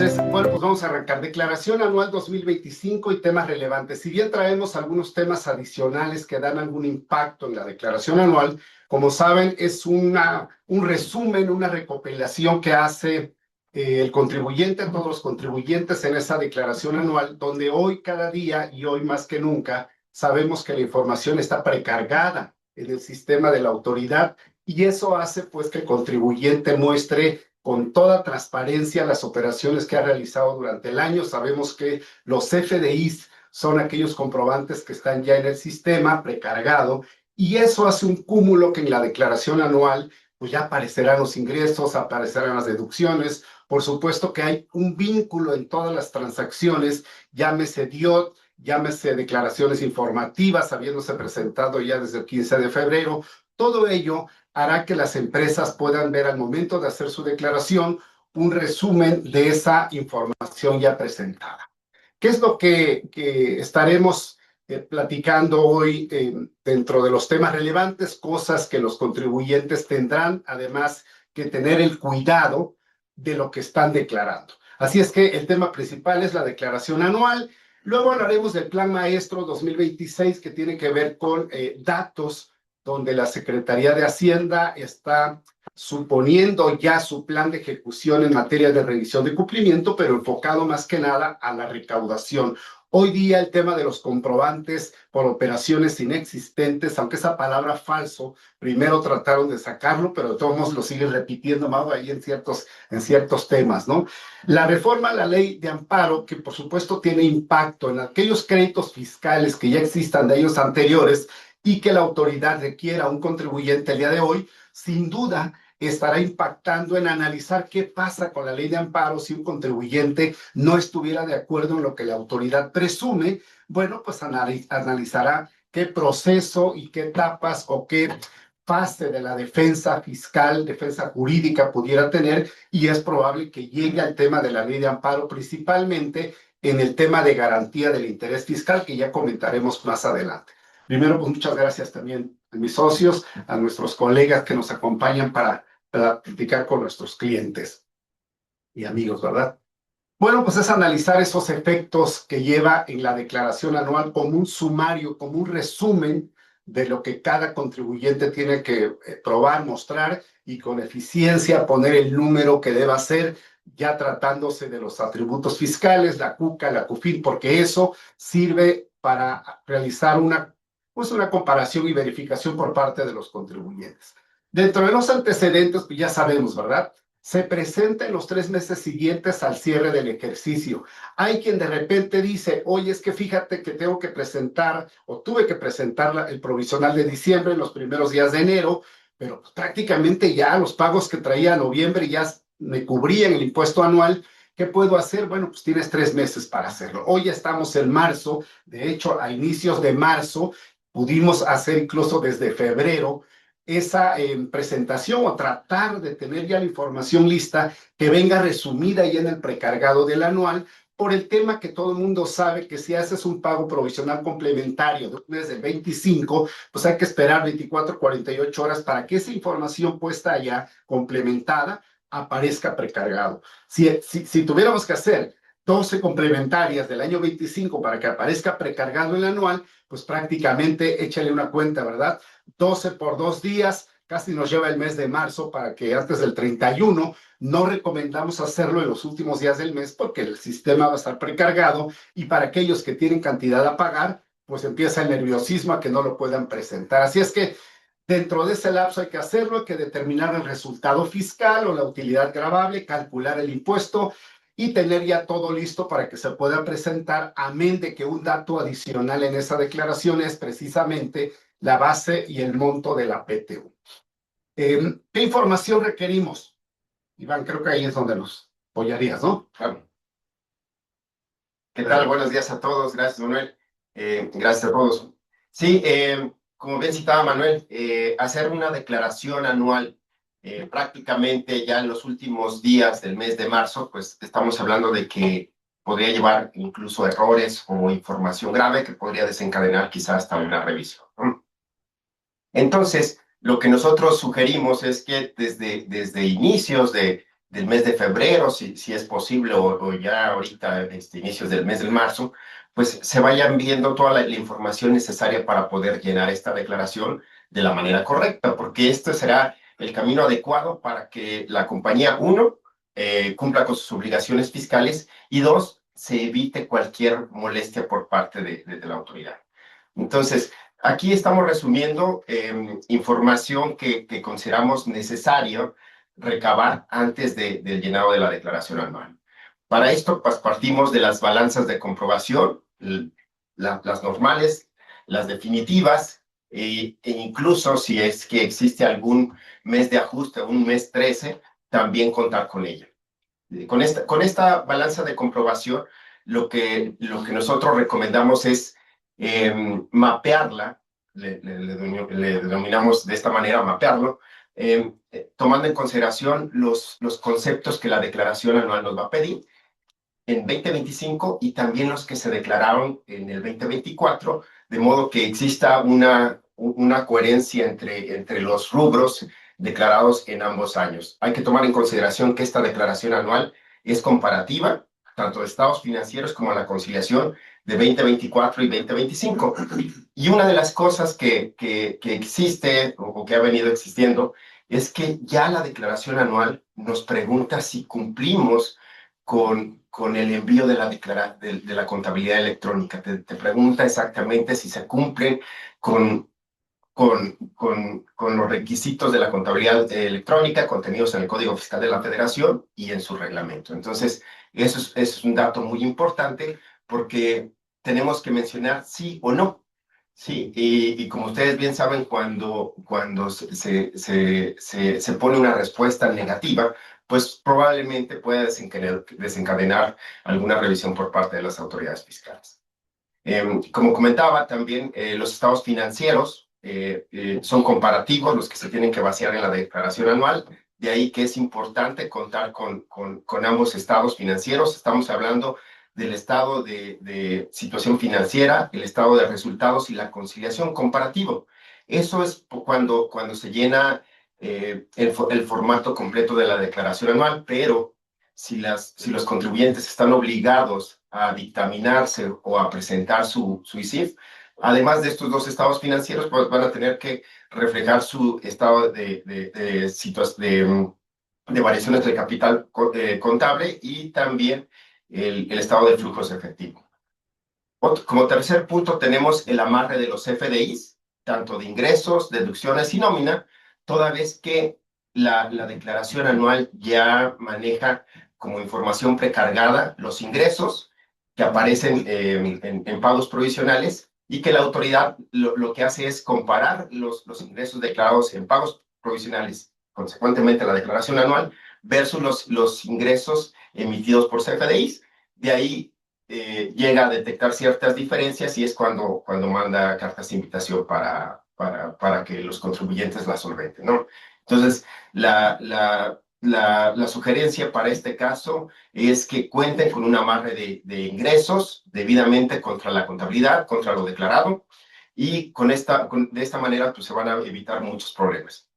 Entonces, bueno, pues vamos a arrancar. Declaración anual 2025 y temas relevantes. Si bien traemos algunos temas adicionales que dan algún impacto en la declaración anual, como saben, es un resumen, una recopilación que hace el contribuyente, todos los contribuyentes en esa declaración anual, donde hoy, cada día y hoy más que nunca, sabemos que la información está precargada en el sistema de la autoridad y eso hace pues que el contribuyente muestre con toda transparencia las operaciones que ha realizado durante el año. Sabemos que los FDIs son aquellos comprobantes que están ya en el sistema precargado y eso hace un cúmulo que en la declaración anual pues ya aparecerán los ingresos, aparecerán las deducciones. Por supuesto que hay un vínculo en todas las transacciones, llámese DIOT, llámese declaraciones informativas, habiéndose presentado ya desde el 15 de febrero. Todo ello hará que las empresas puedan ver al momento de hacer su declaración un resumen de esa información ya presentada. ¿Qué es lo que estaremos platicando hoy dentro de los temas relevantes? Cosas que los contribuyentes tendrán, además, que tener el cuidado de lo que están declarando. Así es que el tema principal es la declaración anual. Luego hablaremos del Plan Maestro 2026, que tiene que ver con datos donde la Secretaría de Hacienda está suponiendo ya su plan de ejecución en materia de revisión de cumplimiento, pero enfocado más que nada a la recaudación. Hoy día el tema de los comprobantes por operaciones inexistentes, aunque esa palabra falso, primero trataron de sacarlo, pero de todos modos lo siguen repitiendo más ahí en ciertos temas, ¿no? La reforma a la ley de amparo, que por supuesto tiene impacto en aquellos créditos fiscales que ya existan de años anteriores y que la autoridad requiera a un contribuyente el día de hoy, sin duda estará impactando en analizar qué pasa con la ley de amparo si un contribuyente no estuviera de acuerdo en lo que la autoridad presume. Bueno, pues analizará qué proceso y qué etapas o qué fase de la defensa fiscal, defensa jurídica pudiera tener, y es probable que llegue al tema de la ley de amparo, principalmente en el tema de garantía del interés fiscal, que ya comentaremos más adelante. Primero, pues muchas gracias también a mis socios, a nuestros colegas que nos acompañan para platicar con nuestros clientes y amigos, ¿verdad? Bueno, pues es analizar esos efectos que lleva en la declaración anual como un sumario, como un resumen de lo que cada contribuyente tiene que probar, mostrar y con eficiencia poner el número que deba ser, ya tratándose de los atributos fiscales, la CUCA, la CUFIN, porque eso sirve para realizar una comparación y verificación por parte de los contribuyentes. Dentro de los antecedentes, pues ya sabemos, ¿verdad? Se presenta en los 3 meses siguientes al cierre del ejercicio. Hay quien de repente dice, oye, es que fíjate que tengo que presentar o tuve que presentar el provisional de diciembre en los primeros días de enero, pero pues, prácticamente ya los pagos que traía en noviembre ya me cubrían el impuesto anual. ¿Qué puedo hacer? Bueno, pues tienes 3 meses para hacerlo. Hoy ya estamos en marzo, de hecho, a inicios de marzo pudimos hacer incluso desde febrero esa presentación o tratar de tener ya la información lista que venga resumida ya en el precargado del anual, por el tema que todo el mundo sabe que si haces un pago provisional complementario de un mes del 25, pues hay que esperar 24, 48 horas para que esa información puesta allá, complementada, aparezca precargado. Si tuviéramos que hacer 12 complementarias del año 25 para que aparezca precargado el anual, pues prácticamente échale una cuenta, ¿verdad? 12 por 2 días, casi nos lleva el mes de marzo para que antes del 31, no recomendamos hacerlo en los últimos días del mes porque el sistema va a estar precargado y para aquellos que tienen cantidad a pagar, pues empieza el nerviosismo a que no lo puedan presentar. Así es que dentro de ese lapso hay que hacerlo, hay que determinar el resultado fiscal o la utilidad gravable, calcular el impuesto y tener ya todo listo para que se pueda presentar, amén de que un dato adicional en esa declaración es precisamente la base y el monto de la PTU. ¿Qué información requerimos? Iván, creo que ahí es donde nos apoyarías, ¿no? Claro. ¿Qué tal? Buenos días a todos. Gracias, Manuel. Gracias a todos. Sí, como bien citaba Manuel, hacer una declaración anual prácticamente ya en los últimos días del mes de marzo, pues estamos hablando de que podría llevar incluso errores o información grave que podría desencadenar quizás hasta una revisión, ¿no? Entonces, lo que nosotros sugerimos es que desde inicios de del mes de febrero, si es posible, o ya ahorita, inicios del mes de marzo, pues se vayan viendo toda la información necesaria para poder llenar esta declaración de la manera correcta, porque este será el camino adecuado para que la compañía, uno, cumpla con sus obligaciones fiscales y dos, se evite cualquier molestia por parte de la autoridad. Entonces, aquí estamos resumiendo información que consideramos necesario recabar antes del llenado de la declaración anual. Para esto, pues, partimos de las balanzas de comprobación, las normales, las definitivas, e incluso si es que existe algún mes de ajuste, un mes 13, también contar con ella. Con esta balanza de comprobación, lo que nosotros recomendamos es mapearla, le denominamos de esta manera mapearlo, tomando en consideración los conceptos que la declaración anual nos va a pedir en 2025 y también los que se declararon en el 2024, de modo que exista una coherencia entre los rubros declarados en ambos años. Hay que tomar en consideración que esta declaración anual es comparativa, tanto de estados financieros como la conciliación de 2024 y 2025. Y una de las cosas que existe o que ha venido existiendo es que ya la declaración anual nos pregunta si cumplimos con el envío de la contabilidad electrónica. Te pregunta exactamente si se cumplen con, con los requisitos de la contabilidad electrónica contenidos en el Código Fiscal de la Federación y en su reglamento. Entonces, eso es un dato muy importante porque tenemos que mencionar sí o no. Sí, y como ustedes bien saben, cuando se pone una respuesta negativa, pues probablemente pueda desencadenar alguna revisión por parte de las autoridades fiscales. Como comentaba, también los estados financieros son comparativos, los que se tienen que vaciar en la declaración anual. De ahí que es importante contar con ambos estados financieros. Estamos hablando del estado de situación financiera, el estado de resultados y la conciliación comparativo. Eso es cuando se llena el formato completo de la declaración anual, pero si los contribuyentes están obligados a dictaminarse o a presentar su ISIF, además de estos dos estados financieros, pues van a tener que reflejar su estado de variaciones de capital contable y también el estado de flujos efectivos. Como tercer punto tenemos el amarre de los FDIs, tanto de ingresos, deducciones y nómina, toda vez que la declaración anual ya maneja como información precargada los ingresos que aparecen en pagos provisionales y que la autoridad lo que hace es comparar los ingresos declarados en pagos provisionales, consecuentemente la declaración anual, versus los ingresos emitidos por CFDIs. De ahí llega a detectar ciertas diferencias y es cuando manda cartas de invitación para que los contribuyentes la solventen, ¿no? Entonces, la sugerencia para este caso es que cuenten con un amarre de ingresos debidamente contra la contabilidad, contra lo declarado, y de esta manera pues, se van a evitar muchos problemas.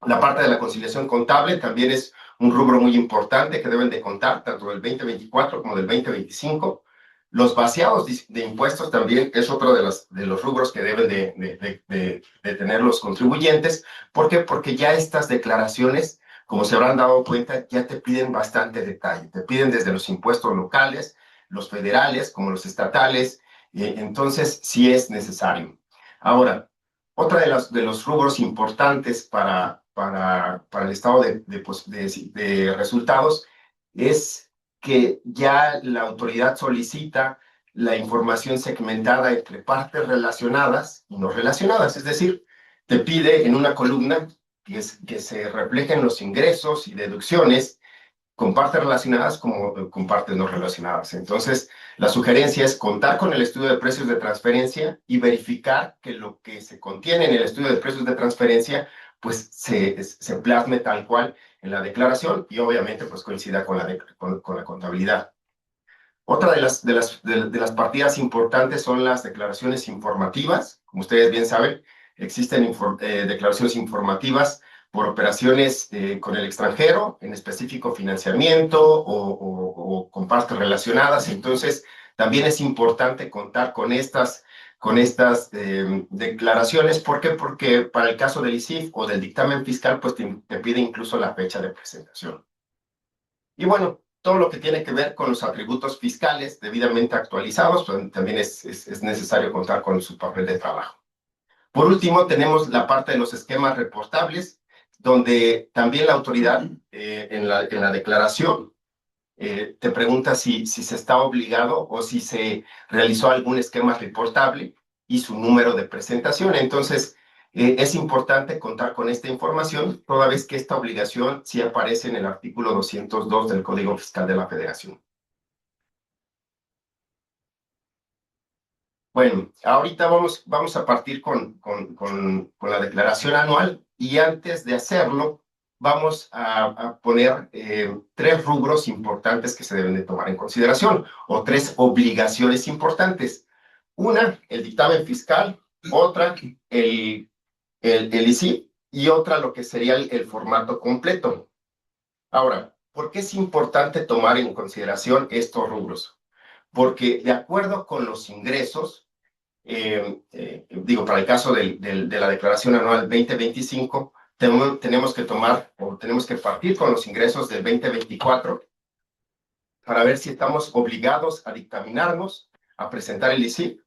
La parte de la conciliación contable también es un rubro muy importante que deben de contar, tanto del 2024 como del 2025. Los vaciados de impuestos también es otro de los rubros que deben de tener los contribuyentes. ¿Por qué? Porque ya estas declaraciones, como se habrán dado cuenta, ya te piden bastante detalle. Te piden desde los impuestos locales, los federales, como los estatales. Entonces, sí es necesario. Ahora, otra de los rubros importantes para el estado de resultados es que ya la autoridad solicita la información segmentada entre partes relacionadas y no relacionadas. Es decir, te pide en una columna que se reflejen los ingresos y deducciones con partes relacionadas como con partes no relacionadas. Entonces, la sugerencia es contar con el estudio de precios de transferencia y verificar que lo que se contiene en el estudio de precios de transferencia pues se plasme tal cual en la declaración y obviamente pues coincida con la contabilidad. Otra de las partidas importantes son las declaraciones informativas. Como ustedes bien saben, existen declaraciones informativas por operaciones con el extranjero, en específico financiamiento o con partes relacionadas. Entonces, también es importante contar con estas declaraciones. ¿Por qué? Porque para el caso del ICIF o del dictamen fiscal, pues te pide incluso la fecha de presentación. Y bueno, todo lo que tiene que ver con los atributos fiscales debidamente actualizados, pues también es necesario contar con su papel de trabajo. Por último, tenemos la parte de los esquemas reportables, donde también la autoridad en la declaración te pregunta si se está obligado o si se realizó algún esquema reportable y su número de presentación. Entonces, es importante contar con esta información, toda vez que esta obligación sí aparece en el artículo 202 del Código Fiscal de la Federación. Bueno, ahorita vamos a partir con la declaración anual, y antes de hacerlo, vamos a poner 3 rubros importantes que se deben de tomar en consideración, o 3 obligaciones importantes. Una, el dictamen fiscal; otra, el ICIP; y otra, lo que sería el formato completo. Ahora, ¿por qué es importante tomar en consideración estos rubros? Porque de acuerdo con los ingresos, para el caso de la declaración anual 2025, tenemos que tomar o tenemos que partir con los ingresos del 2024 para ver si estamos obligados a dictaminarnos, a presentar el ICIP,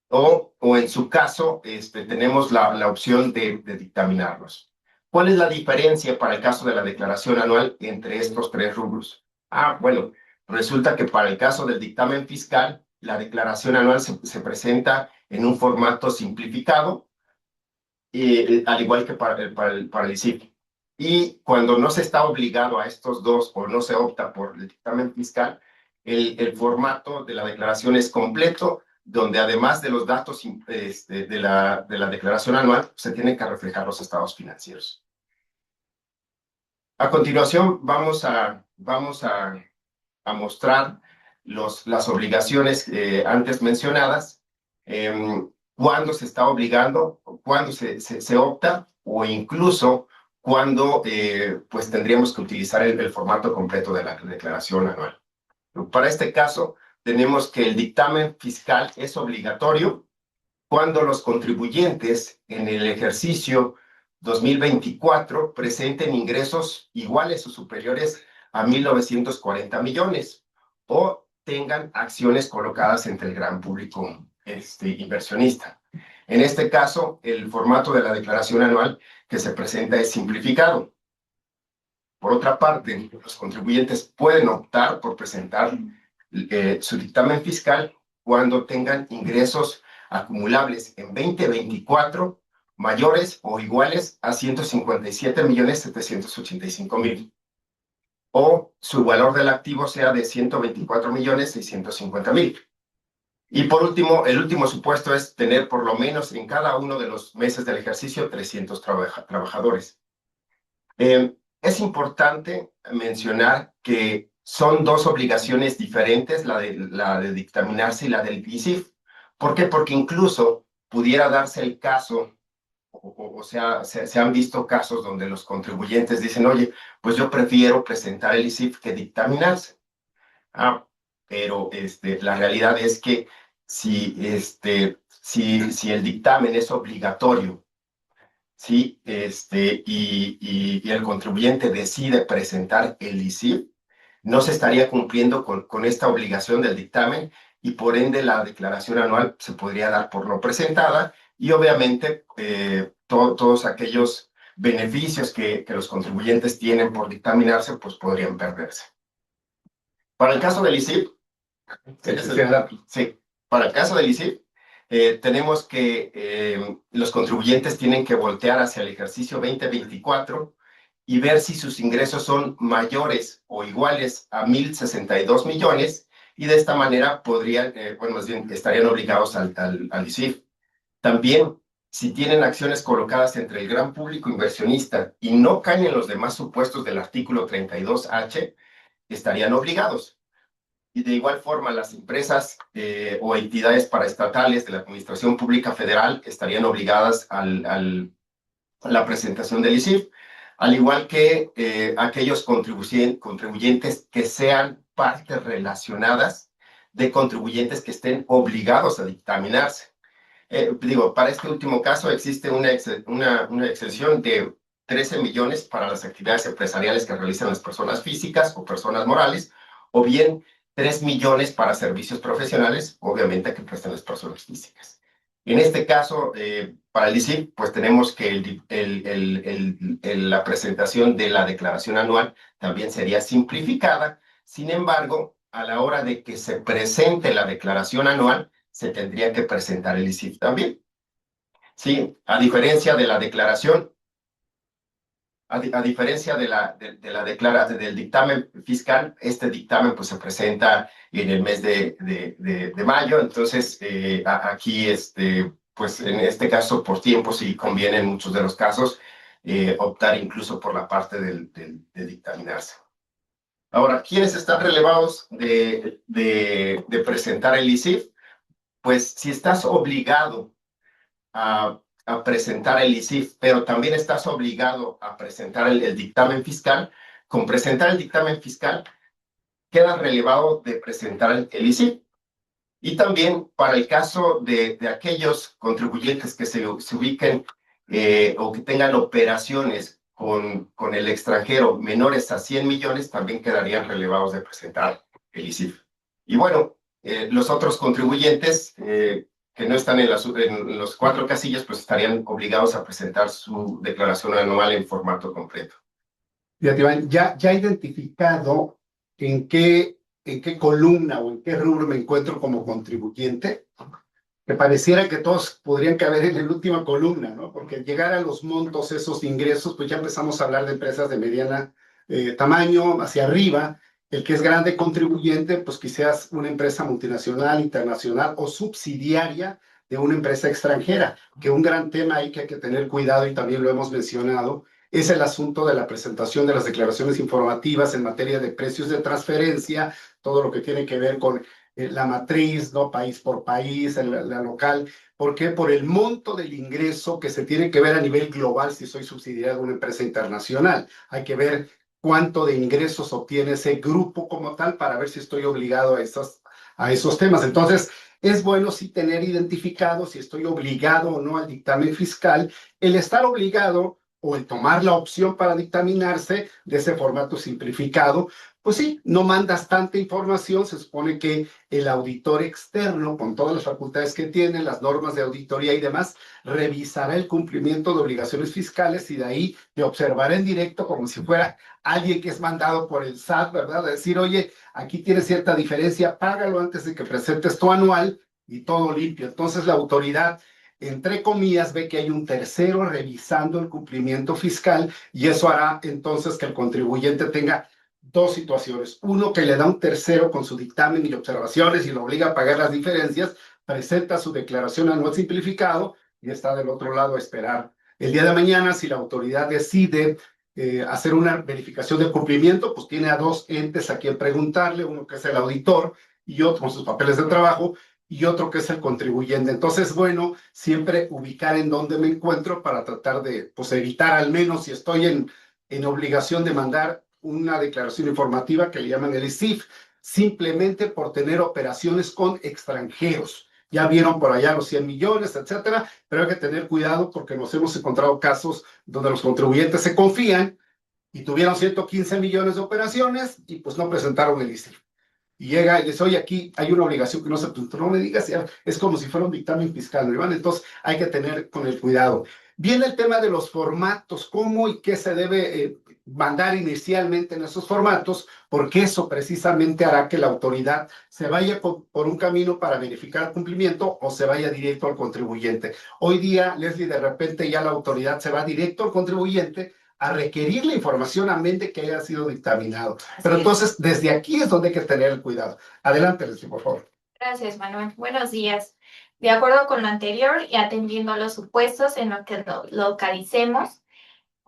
o en su caso tenemos la opción de dictaminarnos. ¿Cuál es la diferencia para el caso de la declaración anual entre estos 3 rubros? Bueno, resulta que para el caso del dictamen fiscal, la declaración anual se presenta en un formato simplificado, al igual que para el ICIP. Y cuando no se está obligado a estos dos, o no se opta por el dictamen fiscal, el formato de la declaración es completo, donde además de los datos de la declaración anual, se tienen que reflejar los estados financieros. A continuación, vamos a mostrar las obligaciones antes mencionadas, cuándo se está obligando, cuándo se opta, o incluso cuándo pues tendríamos que utilizar el formato completo de la declaración anual. Para este caso, tenemos que el dictamen fiscal es obligatorio cuando los contribuyentes en el ejercicio 2024 presenten ingresos iguales o superiores a 1.940 millones o tengan acciones colocadas entre el gran público inversionista. En este caso, el formato de la declaración anual que se presenta es simplificado. Por otra parte, los contribuyentes pueden optar por presentar su dictamen fiscal cuando tengan ingresos acumulables en 2024 mayores o iguales a 157.785.000, o su valor del activo sea de 124.650.000. Y por último, el último supuesto es tener por lo menos en cada uno de los meses del ejercicio 300 trabajadores. Es importante mencionar que son 2 obligaciones diferentes, la de dictaminarse y la del ICIF. ¿Por qué? Porque incluso pudiera darse el caso, o sea, se han visto casos donde los contribuyentes dicen: oye, pues yo prefiero presentar el ICIF que dictaminarse. Pero la realidad es que si el dictamen es obligatorio, ¿sí? Y el contribuyente decide presentar el ICIP, no se estaría cumpliendo con esta obligación del dictamen, y por ende la declaración anual se podría dar por no presentada, y obviamente todos aquellos beneficios que los contribuyentes tienen por dictaminarse, pues podrían perderse. Para el caso del ICIP, sí, para el caso del ICIP, tenemos que los contribuyentes tienen que voltear hacia el ejercicio 2024 y ver si sus ingresos son mayores o iguales a 1.062 millones, y de esta manera podrían, más bien, estarían obligados al ICIF. También, si tienen acciones colocadas entre el gran público inversionista y no caen en los demás supuestos del artículo 32H, estarían obligados. Y de igual forma, las empresas o entidades paraestatales de la Administración Pública Federal estarían obligadas al la presentación del ISIF, al igual que aquellos contribuyentes que sean partes relacionadas de contribuyentes que estén obligados a dictaminarse. Para este último caso existe una exención de 13 millones para las actividades empresariales que realizan las personas físicas o personas morales, o bien 3 millones para servicios profesionales, obviamente que prestan las personas físicas. En este caso, para el ISIF, pues tenemos que la presentación de la declaración anual también sería simplificada. Sin embargo, a la hora de que se presente la declaración anual, se tendría que presentar el ISIF también. Sí, a diferencia de la declaración, a diferencia del dictamen fiscal, este dictamen pues se presenta en el mes de mayo, entonces aquí pues en este caso por tiempo sí conviene en muchos de los casos optar incluso por la parte de dictaminarse. Ahora, ¿quiénes están relevados de presentar el ISIF? Pues si estás obligado a presentar el ISIF, pero también estás obligado a presentar el dictamen fiscal, con presentar el dictamen fiscal quedas relevado de presentar el ISIF. Y también para el caso de aquellos contribuyentes que se ubiquen o que tengan operaciones con el extranjero menores a 100 millones, también quedarían relevados de presentar el ISIF. Y bueno, los otros contribuyentes que no están en los 4 casillas, pues estarían obligados a presentar su declaración anual en formato completo. Fíjate, Iván, ya identificado en qué columna o en qué rubro me encuentro como contribuyente, que pareciera que todos podrían caber en la última columna, ¿no? Porque llegar a los montos, esos ingresos, pues ya empezamos a hablar de empresas de mediana tamaño hacia arriba. El que es grande contribuyente, pues quizás una empresa multinacional, internacional o subsidiaria de una empresa extranjera, que un gran tema ahí que hay que tener cuidado y también lo hemos mencionado, es el asunto de la presentación de las declaraciones informativas en materia de precios de transferencia, todo lo que tiene que ver con la matriz, ¿no? País por país, la local. ¿Por qué? Por el monto del ingreso que se tiene que ver a nivel global si soy subsidiario de una empresa internacional. Hay que ver cuánto de ingresos obtiene ese grupo como tal para ver si estoy obligado a esos temas. Entonces, es bueno sí tener identificado si estoy obligado o no al dictamen fiscal. El estar obligado o el tomar la opción para dictaminarse de ese formato simplificado, pues sí, no mandas tanta información, se supone que el auditor externo, con todas las facultades que tiene, las normas de auditoría y demás, revisará el cumplimiento de obligaciones fiscales y de ahí te observará en directo como si fuera alguien que es mandado por el SAT, ¿verdad? A decir, oye, aquí tienes cierta diferencia, págalo antes de que presentes tu anual y todo limpio. Entonces la autoridad, entre comillas, ve que hay un tercero revisando el cumplimiento fiscal y eso hará entonces que el contribuyente tenga dos situaciones. Uno, que le da un tercero con su dictamen y observaciones y lo obliga a pagar las diferencias, presenta su declaración anual simplificado y está del otro lado a esperar. El día de mañana, si la autoridad decide hacer una verificación de cumplimiento, pues tiene a dos entes a quien preguntarle, uno que es el auditor y otro con sus papeles de trabajo, y otro que es el contribuyente. Entonces, bueno, siempre ubicar en dónde me encuentro para tratar de, pues, evitar al menos si estoy en obligación de mandar una declaración informativa que le llaman el ISIF, simplemente por tener operaciones con extranjeros. Ya vieron por allá los 100 millones, etcétera, pero hay que tener cuidado porque nos hemos encontrado casos donde los contribuyentes se confían y tuvieron 115 millones de operaciones y pues no presentaron el ISIF. Y llega y dice, oye, aquí hay una obligación que no se presentó, no me digas, es como si fuera un dictamen fiscal, ¿no? Entonces hay que tener con el cuidado. Viene el tema de los formatos, cómo y qué se debe mandar inicialmente en esos formatos, porque eso precisamente hará que la autoridad se vaya por un camino para verificar el cumplimiento o se vaya directo al contribuyente. Hoy día, Leslie, de repente ya la autoridad se va directo al contribuyente a requerir la información a mente que haya sido dictaminado. Pero entonces, desde aquí es donde hay que tener el cuidado. Adelante, Leslie, por favor. Gracias, Manuel. Buenos días. De acuerdo con lo anterior y atendiendo a los supuestos en los que localicemos,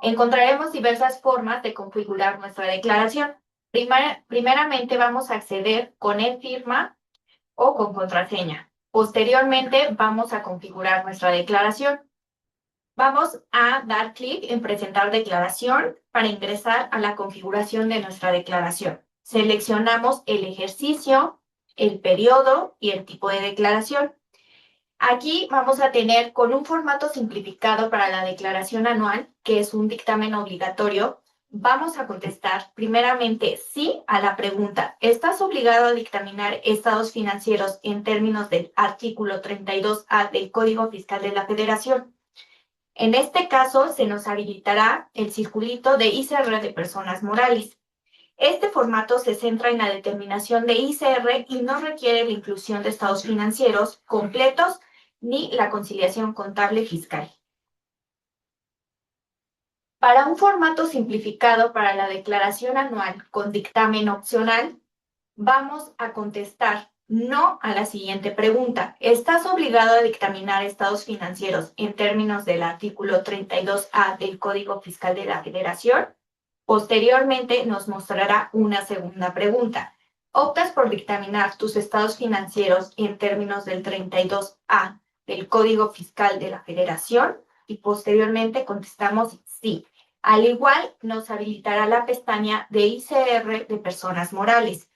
encontraremos diversas formas de configurar nuestra declaración. Primeramente vamos a acceder con e-firma o con contraseña. Posteriormente vamos a configurar nuestra declaración. Vamos a dar clic en presentar declaración para ingresar a la configuración de nuestra declaración. Seleccionamos el ejercicio, el periodo y el tipo de declaración. Aquí vamos a tener con un formato simplificado para la declaración anual, que es un dictamen obligatorio. Vamos a contestar primeramente sí a la pregunta: ¿estás obligado a dictaminar estados financieros en términos del artículo 32A del Código Fiscal de la Federación? En este caso, se nos habilitará el circulito de ICR de personas morales. Este formato se centra en la determinación de ICR y no requiere la inclusión de estados financieros completos ni la conciliación contable fiscal. Para un formato simplificado para la declaración anual con dictamen opcional, vamos a contestar no a la siguiente pregunta: ¿estás obligado a dictaminar estados financieros en términos del artículo 32A del Código Fiscal de la Federación? Posteriormente nos mostrará una segunda pregunta: ¿optas por dictaminar tus estados financieros en términos del 32A del Código Fiscal de la Federación? Y posteriormente contestamos sí. Al igual, nos habilitará la pestaña de ICR de personas morales.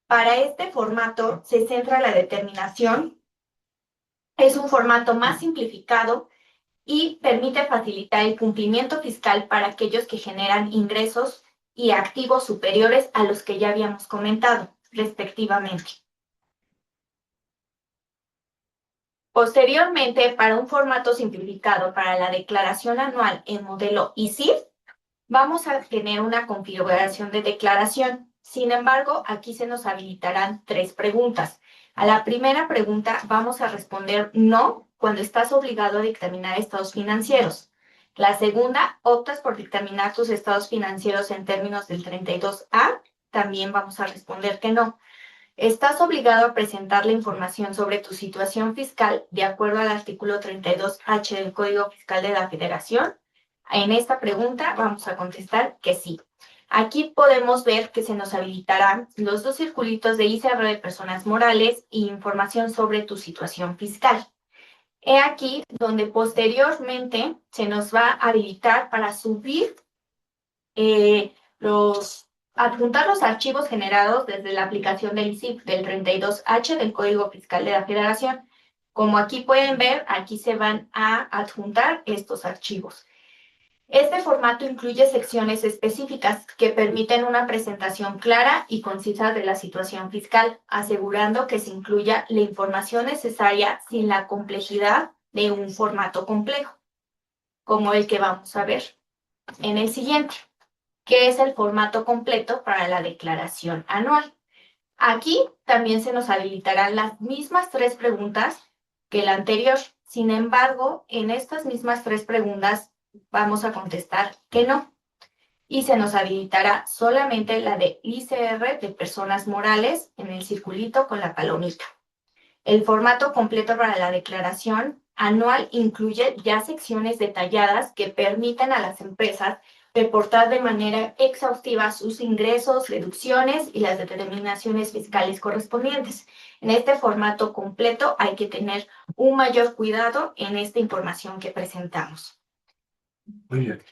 Para este formato se centra la determinación. Es un formato más simplificado y permite facilitar el cumplimiento fiscal para aquellos que generan ingresos y activos superiores a los que ya habíamos comentado, respectivamente. Posteriormente, para un formato simplificado para la declaración anual en modelo ICIF, vamos a tener una configuración de declaración. Sin embargo, aquí se nos habilitarán 3 preguntas. A la primera pregunta vamos a responder no cuando estás obligado a dictaminar estados financieros. La segunda, optas por dictaminar tus estados financieros en términos del 32A. También vamos a responder que no. ¿Estás obligado a presentar la información sobre tu situación fiscal de acuerdo al artículo 32H del Código Fiscal de la Federación? En esta pregunta vamos a contestar que sí. Aquí podemos ver que se nos habilitarán los 2 circulitos de ICR de personas morales e información sobre tu situación fiscal. He aquí donde posteriormente se nos va a habilitar para subir adjuntar los archivos generados desde la aplicación del ICIF del 32H del Código Fiscal de la Federación. Como aquí pueden ver, aquí se van a adjuntar estos archivos. Este formato incluye secciones específicas que permiten una presentación clara y concisa de la situación fiscal, asegurando que se incluya la información necesaria sin la complejidad de un formato complejo, como el que vamos a ver en el siguiente, que es el formato completo para la declaración anual. Aquí también se nos habilitarán las mismas 3 preguntas que la anterior. Sin embargo, en estas mismas 3 preguntas vamos a contestar que no. Y se nos habilitará solamente la de ICR de personas morales en el circulito con la palomita. El formato completo para la declaración anual incluye ya secciones detalladas que permiten a las empresas reportar de manera exhaustiva sus ingresos, deducciones y las determinaciones fiscales correspondientes. En este formato completo hay que tener un mayor cuidado en esta información que presentamos. Muy bien.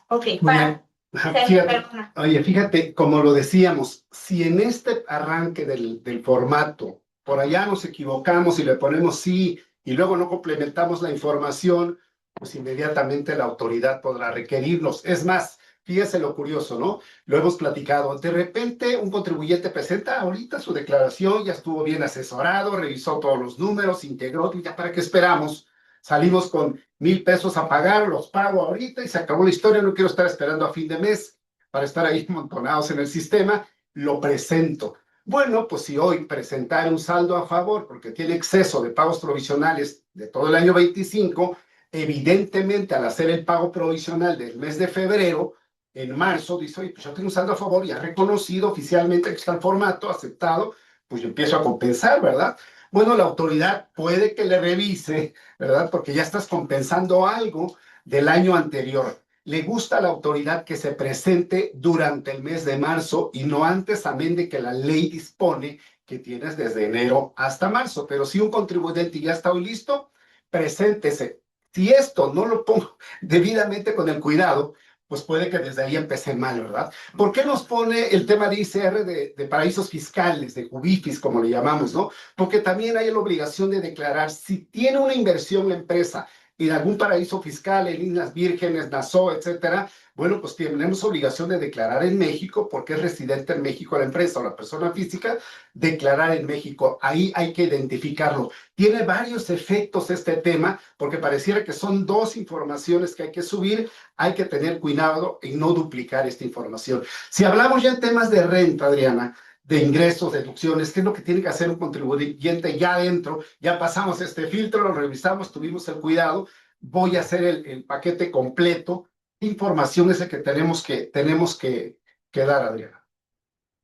Ok, Muy bien. Fíjate, oye, fíjate, como lo decíamos, si en este arranque del formato, por allá nos equivocamos y le ponemos sí y luego no complementamos la información, pues inmediatamente la autoridad podrá requerirnos. Es más, fíjese lo curioso, ¿no? Lo hemos platicado. De repente un contribuyente presenta ahorita su declaración, ya estuvo bien asesorado, revisó todos los números, integró, ya para qué esperamos. Salimos con 1,000 pesos a pagar, los pago ahorita y se acabó la historia. No quiero estar esperando a fin de mes para estar ahí amontonados en el sistema. Lo presento. Bueno, pues si hoy presentar un saldo a favor porque tiene exceso de pagos provisionales de todo el año 25, evidentemente al hacer el pago provisional del mes de febrero, en marzo dice: oye, pues yo tengo un saldo a favor, ya reconocido oficialmente que está el formato, aceptado, pues yo empiezo a compensar, ¿verdad? Bueno, la autoridad puede que le revise, ¿verdad? Porque ya estás compensando algo del año anterior. Le gusta a la autoridad que se presente durante el mes de marzo y no antes, amén de que la ley dispone que tienes desde enero hasta marzo. Pero si un contribuyente ya está hoy listo, preséntese. Si esto no lo pongo debidamente con el cuidado, pues puede que desde ahí empecé mal, ¿verdad? ¿Por qué nos pone el tema de ICR de paraísos fiscales, de jubifis, como le llamamos, ¿no? Porque también hay la obligación de declarar si tiene una inversión la empresa en algún paraíso fiscal, en Islas Vírgenes, Nassau, etcétera. Bueno, pues tenemos obligación de declarar en México porque es residente en México la empresa o la persona física, declarar en México. Ahí hay que identificarlo. Tiene varios efectos este tema porque pareciera que son dos informaciones que hay que subir. Hay que tener cuidado en no duplicar esta información. Si hablamos ya en temas de renta, Adriana, de ingresos, deducciones, qué es lo que tiene que hacer un contribuyente ya adentro, ya pasamos este filtro, lo revisamos, tuvimos el cuidado, voy a hacer el paquete completo. ¿Qué información es el que tenemos que dar, Adriana?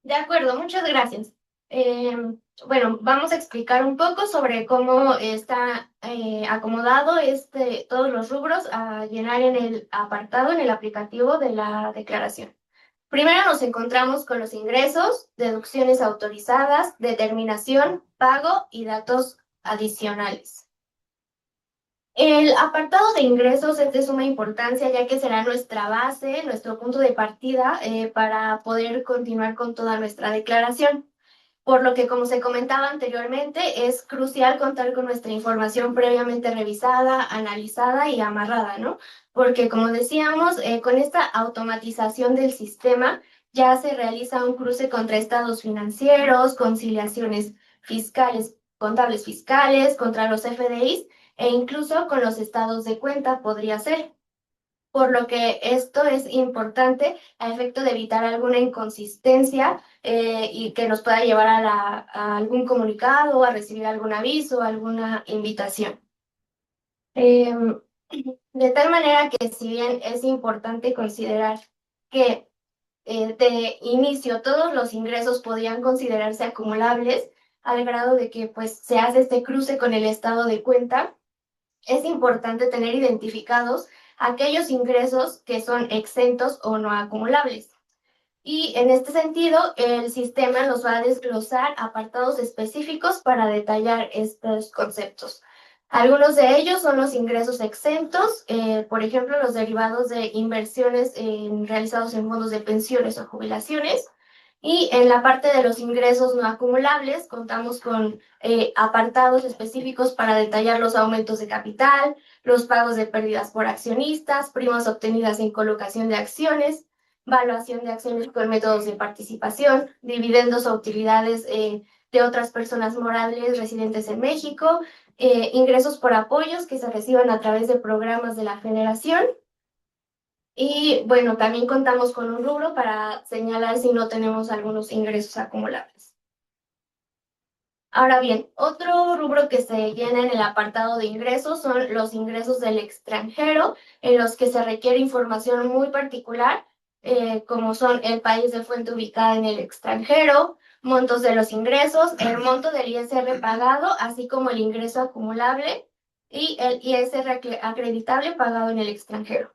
De acuerdo, muchas gracias. Bueno, vamos a explicar un poco sobre cómo está acomodado todos los rubros a llenar en el apartado, en el aplicativo de la declaración. Primero nos encontramos con los ingresos, deducciones autorizadas, determinación, pago y datos adicionales. El apartado de ingresos es de suma importancia ya que será nuestra base, nuestro punto de partida para poder continuar con toda nuestra declaración. Por lo que, como se comentaba anteriormente, es crucial contar con nuestra información previamente revisada, analizada y amarrada, ¿no? Porque, como decíamos, con esta automatización del sistema ya se realiza un cruce contra estados financieros, conciliaciones fiscales, contables fiscales, contra los FDIs e incluso con los estados de cuenta podría ser. Por lo que esto es importante a efecto de evitar alguna inconsistencia y que nos pueda llevar a algún comunicado, a recibir algún aviso, alguna invitación. De tal manera que si bien es importante considerar que de inicio todos los ingresos podían considerarse acumulables, al grado de que pues se hace este cruce con el estado de cuenta, es importante tener identificados aquellos ingresos que son exentos o no acumulables. Y en este sentido, el sistema nos va a desglosar apartados específicos para detallar estos conceptos. Algunos de ellos son los ingresos exentos, por ejemplo, los derivados de inversiones realizados en fondos de pensiones o jubilaciones. Y en la parte de los ingresos no acumulables, contamos con apartados específicos para detallar los aumentos de capital, los pagos de pérdidas por accionistas, primas obtenidas en colocación de acciones, valuación de acciones con métodos de participación, dividendos o utilidades de otras personas morales residentes en México, ingresos por apoyos que se reciban a través de programas de la Federación. Y bueno, también contamos con un rubro para señalar si no tenemos algunos ingresos acumulables. Ahora bien, otro rubro que se llena en el apartado de ingresos son los ingresos del extranjero, en los que se requiere información muy particular, como son el país de fuente ubicada en el extranjero, montos de los ingresos, el monto del ISR pagado, así como el ingreso acumulable y el ISR acreditable pagado en el extranjero.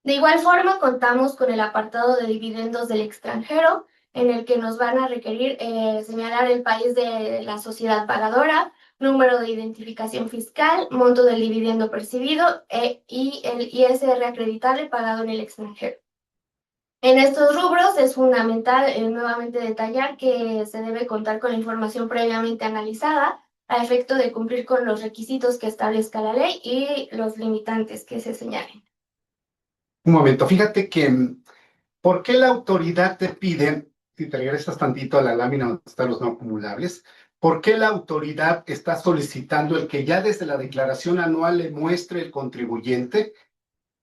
De igual forma, contamos con el apartado de dividendos del extranjero, en el que nos van a requerir señalar el país de la sociedad pagadora, número de identificación fiscal, monto del dividendo percibido y el ISR acreditable pagado en el extranjero. En estos rubros es fundamental nuevamente detallar que se debe contar con la información previamente analizada a efecto de cumplir con los requisitos que establezca la ley y los limitantes que se señalen. Un momento, fíjate que, ¿por qué la autoridad te pide, si te regresas tantito a la lámina donde están los no acumulables, por qué la autoridad está solicitando el que ya desde la declaración anual le muestre el contribuyente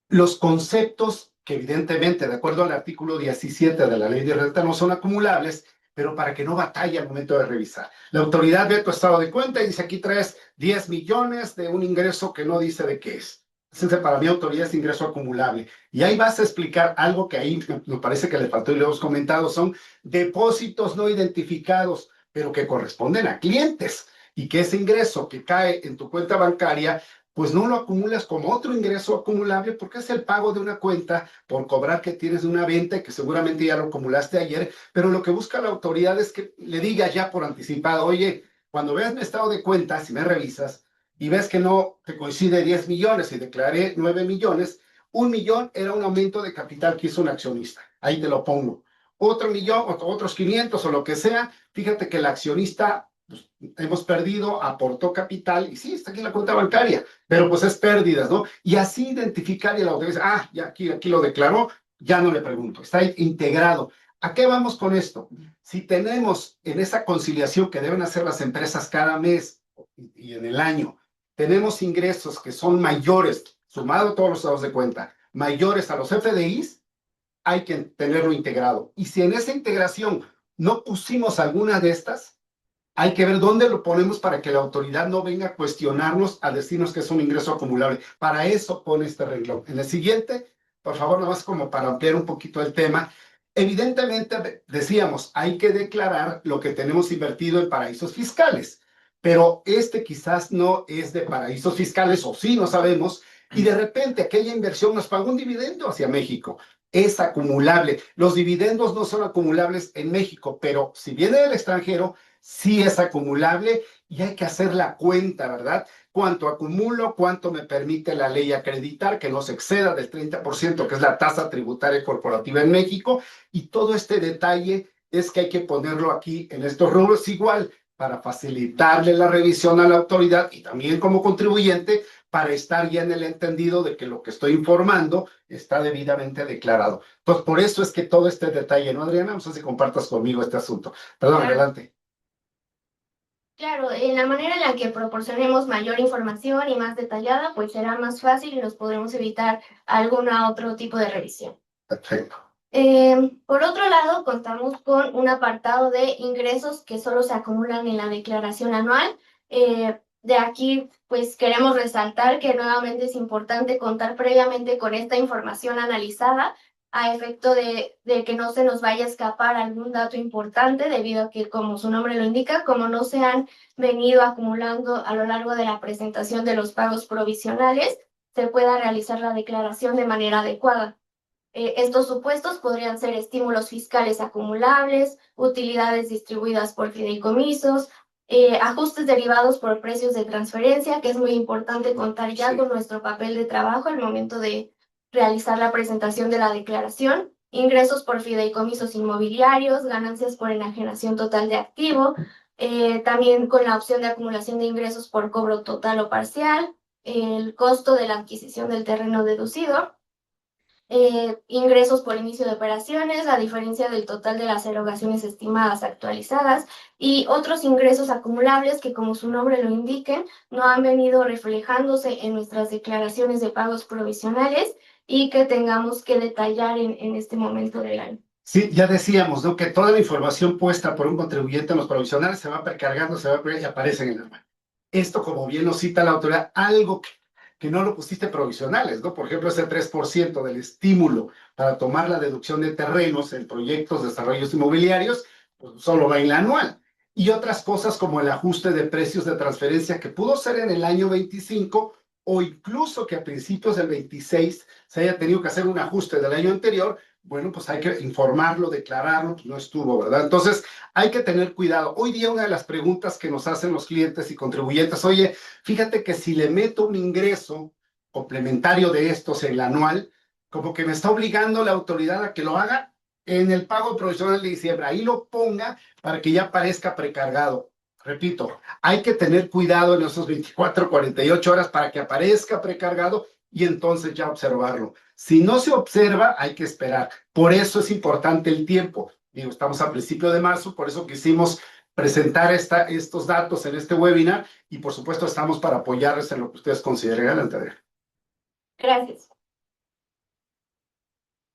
los conceptos que evidentemente, de acuerdo al artículo 17 de la ley de renta, no son acumulables, pero para que no batalle al momento de revisar? La autoridad ve tu estado de cuenta y dice, aquí traes 10 millones de un ingreso que no dice de qué es. Entonces, para mí, autoridad es ingreso acumulable. Y ahí vas a explicar algo que ahí me parece que le faltó y lo hemos comentado, son depósitos no identificados, pero que corresponden a clientes. Y que ese ingreso que cae en tu cuenta bancaria, pues no lo acumulas como otro ingreso acumulable porque es el pago de una cuenta por cobrar que tienes de una venta que seguramente ya lo acumulaste ayer, pero lo que busca la autoridad es que le diga ya por anticipado, oye, cuando veas mi estado de cuenta, si me revisas, y ves que no te coincide 10 millones y declaré 9 millones, 1 millón era un aumento de capital que hizo un accionista. Ahí te lo pongo. Otro millón, otros 500 o lo que sea, fíjate que el accionista, pues, hemos perdido, aportó capital y sí, está aquí en la cuenta bancaria, pero pues es pérdidas, ¿no? Y así identificar y la autoridad dice, ah, ya aquí lo declaró, ya no le pregunto, está integrado. ¿A qué vamos con esto? Si tenemos en esa conciliación que deben hacer las empresas cada mes y en el año, tenemos ingresos que son mayores, sumado a todos los estados de cuenta, mayores a los FDIs, hay que tenerlo integrado. Y si en esa integración no pusimos alguna de estas, hay que ver dónde lo ponemos para que la autoridad no venga a cuestionarnos, a decirnos que es un ingreso acumulable. Para eso pone este renglón. En el siguiente, por favor, nada más como para ampliar un poquito el tema. Evidentemente, decíamos, hay que declarar lo que tenemos invertido en paraísos fiscales, pero este quizás no es de paraísos fiscales, o sí, no sabemos, y de repente aquella inversión nos pagó un dividendo hacia México. Es acumulable. Los dividendos no son acumulables en México, pero si viene del extranjero, sí es acumulable y hay que hacer la cuenta, ¿verdad? Cuánto acumulo, cuánto me permite la ley acreditar, que no se exceda del 30%, que es la tasa tributaria corporativa en México, y todo este detalle es que hay que ponerlo aquí en estos rubros igual para facilitarle la revisión a la autoridad y también como contribuyente para estar ya en el entendido de que lo que estoy informando está debidamente declarado. Entonces, por eso es que todo este detalle, ¿no, Adriana? No sé si compartas conmigo este asunto. Perdón, Claro. adelante. Claro, en la manera en la que proporcionemos mayor información y más detallada, pues será más fácil y nos podremos evitar algún otro tipo de revisión. Perfecto. Por otro lado, contamos con un apartado de ingresos que solo se acumulan en la declaración anual. De aquí, pues queremos resaltar que nuevamente es importante contar previamente con esta información analizada a efecto de que no se nos vaya a escapar algún dato importante, debido a que, como su nombre lo indica, como no se han venido acumulando a lo largo de la presentación de los pagos provisionales, se pueda realizar la declaración de manera adecuada. Estos supuestos podrían ser estímulos fiscales acumulables, utilidades distribuidas por fideicomisos, ajustes derivados por precios de transferencia, que es muy importante contar ya Sí. con nuestro papel de trabajo al momento de realizar la presentación de la declaración, ingresos por fideicomisos inmobiliarios, ganancias por enajenación total de activo, también con la opción de acumulación de ingresos por cobro total o parcial, el costo de la adquisición del terreno deducido, ingresos por inicio de operaciones, la diferencia del total de las erogaciones estimadas actualizadas y otros ingresos acumulables que, como su nombre lo indique, no han venido reflejándose en nuestras declaraciones de pagos provisionales y que tengamos que detallar en este momento del año. Sí, ya decíamos, ¿no? Que toda la información puesta por un contribuyente en los provisionales se va precargando, y aparecen en el manual. Esto, como bien lo cita la autoridad, algo que no lo pusiste provisionales, ¿no? Por ejemplo, ese 3% del estímulo para tomar la deducción de terrenos en proyectos de desarrollos inmobiliarios, pues solo va en la anual. Y otras cosas como el ajuste de precios de transferencia que pudo ser en el año 25 o incluso que a principios del 26 se haya tenido que hacer un ajuste del año anterior. Bueno, pues hay que informarlo, declararlo, pues no estuvo, ¿verdad? Entonces, hay que tener cuidado. Hoy día una de las preguntas que nos hacen los clientes y contribuyentes, oye, fíjate que si le meto un ingreso complementario de estos en la anual, como que me está obligando la autoridad a que lo haga en el pago provisional de diciembre. Ahí lo ponga para que ya aparezca precargado. Repito, hay que tener cuidado en esos 24, 48 horas para que aparezca precargado y entonces ya observarlo. Si no se observa, hay que esperar. Por eso es importante el tiempo. Digo, estamos a principio de marzo, por eso quisimos presentar estos datos en este webinar y por supuesto estamos para apoyarles en lo que ustedes consideren. Adelante, Adriana. Gracias.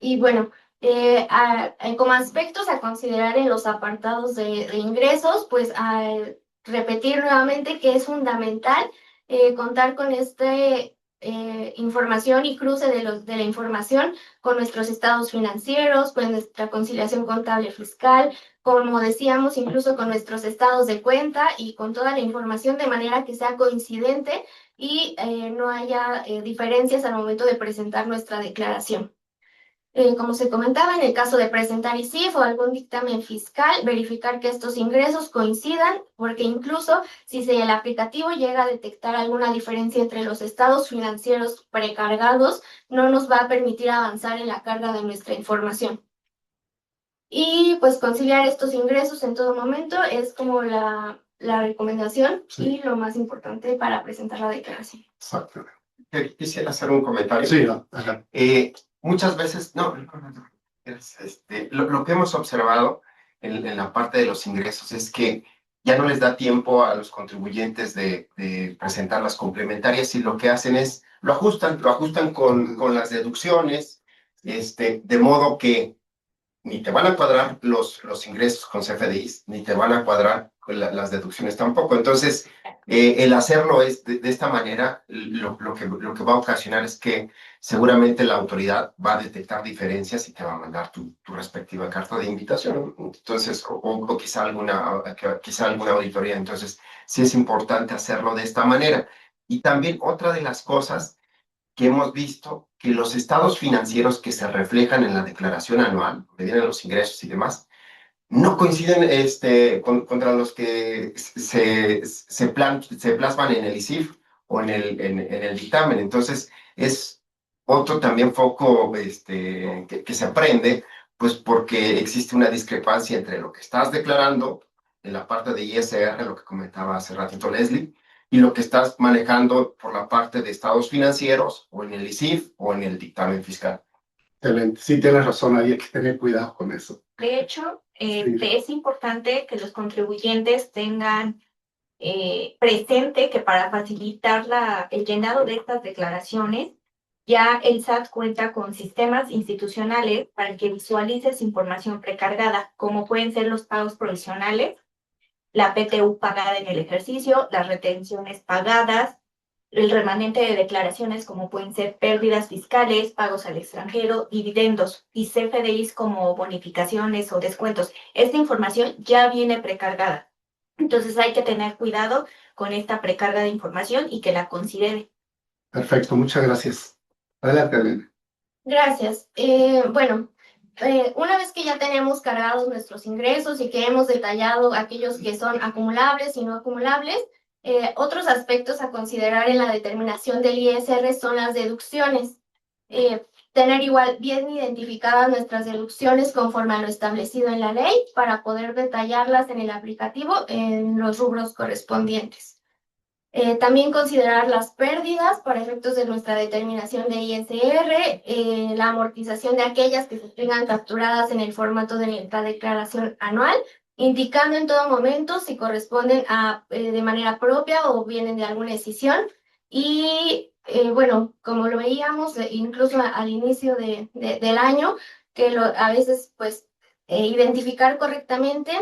Y bueno, como aspectos a considerar en los apartados de ingresos, pues repetir nuevamente que es fundamental contar con información y cruce de la información con nuestros estados financieros, con nuestra conciliación contable fiscal, como decíamos, incluso con nuestros estados de cuenta y con toda la información de manera que sea coincidente y no haya diferencias al momento de presentar nuestra declaración. Como se comentaba, en el caso de presentar ISIF o algún dictamen fiscal, verificar que estos ingresos coincidan, porque incluso si el aplicativo llega a detectar alguna diferencia entre los estados financieros precargados, no nos va a permitir avanzar en la carga de nuestra información. Y pues conciliar estos ingresos en todo momento es como la recomendación y lo más importante para presentar la declaración. Exacto. Quisiera hacer un comentario. Sí, no, ajá. Muchas veces, lo que hemos observado en la parte de los ingresos es que ya no les da tiempo a los contribuyentes de presentar las complementarias, y lo que hacen es, lo ajustan con las deducciones, de modo que ni te van a cuadrar los ingresos con CFDIs, ni te van a cuadrar con las deducciones tampoco. Entonces, el hacerlo es de esta manera, lo que va a ocasionar es que seguramente la autoridad va a detectar diferencias y te va a mandar tu respectiva carta de invitación. Entonces, o quizá alguna auditoría. Entonces, sí es importante hacerlo de esta manera. Y también otra de las cosas que hemos visto, que los estados financieros que se reflejan en la declaración anual, que vienen los ingresos y demás, no coinciden contra los que se plasman en el ISIF o en el dictamen. Entonces, es otro también foco que se aprende, pues porque existe una discrepancia entre lo que estás declarando en la parte de ISR, lo que comentaba hace ratito Leslie, y lo que estás manejando por la parte de estados financieros o en el ISIF o en el dictamen fiscal. Excelente. Sí, tienes razón, ahí hay que tener cuidado con eso. De hecho, es importante que los contribuyentes tengan presente que para facilitar el llenado de estas declaraciones, ya el SAT cuenta con sistemas institucionales para que visualices información precargada, como pueden ser los pagos provisionales, la PTU pagada en el ejercicio, las retenciones pagadas, el remanente de declaraciones como pueden ser pérdidas fiscales, pagos al extranjero, dividendos y CFDIs como bonificaciones o descuentos. Esta información ya viene precargada. Entonces hay que tener cuidado con esta precarga de información y que la considere. Perfecto, muchas gracias. Adelante, Elena. Gracias. Una vez que ya tenemos cargados nuestros ingresos y que hemos detallado aquellos que son acumulables y no acumulables, otros aspectos a considerar en la determinación del ISR son las deducciones. Tener igual bien identificadas nuestras deducciones conforme a lo establecido en la ley para poder detallarlas en el aplicativo en los rubros correspondientes. También considerar las pérdidas para efectos de nuestra determinación de ISR, la amortización de aquellas que se tengan capturadas en el formato de la declaración anual, indicando en todo momento si corresponden de manera propia o vienen de alguna escisión. Y como lo veíamos incluso al inicio del año, que a veces pues identificar correctamente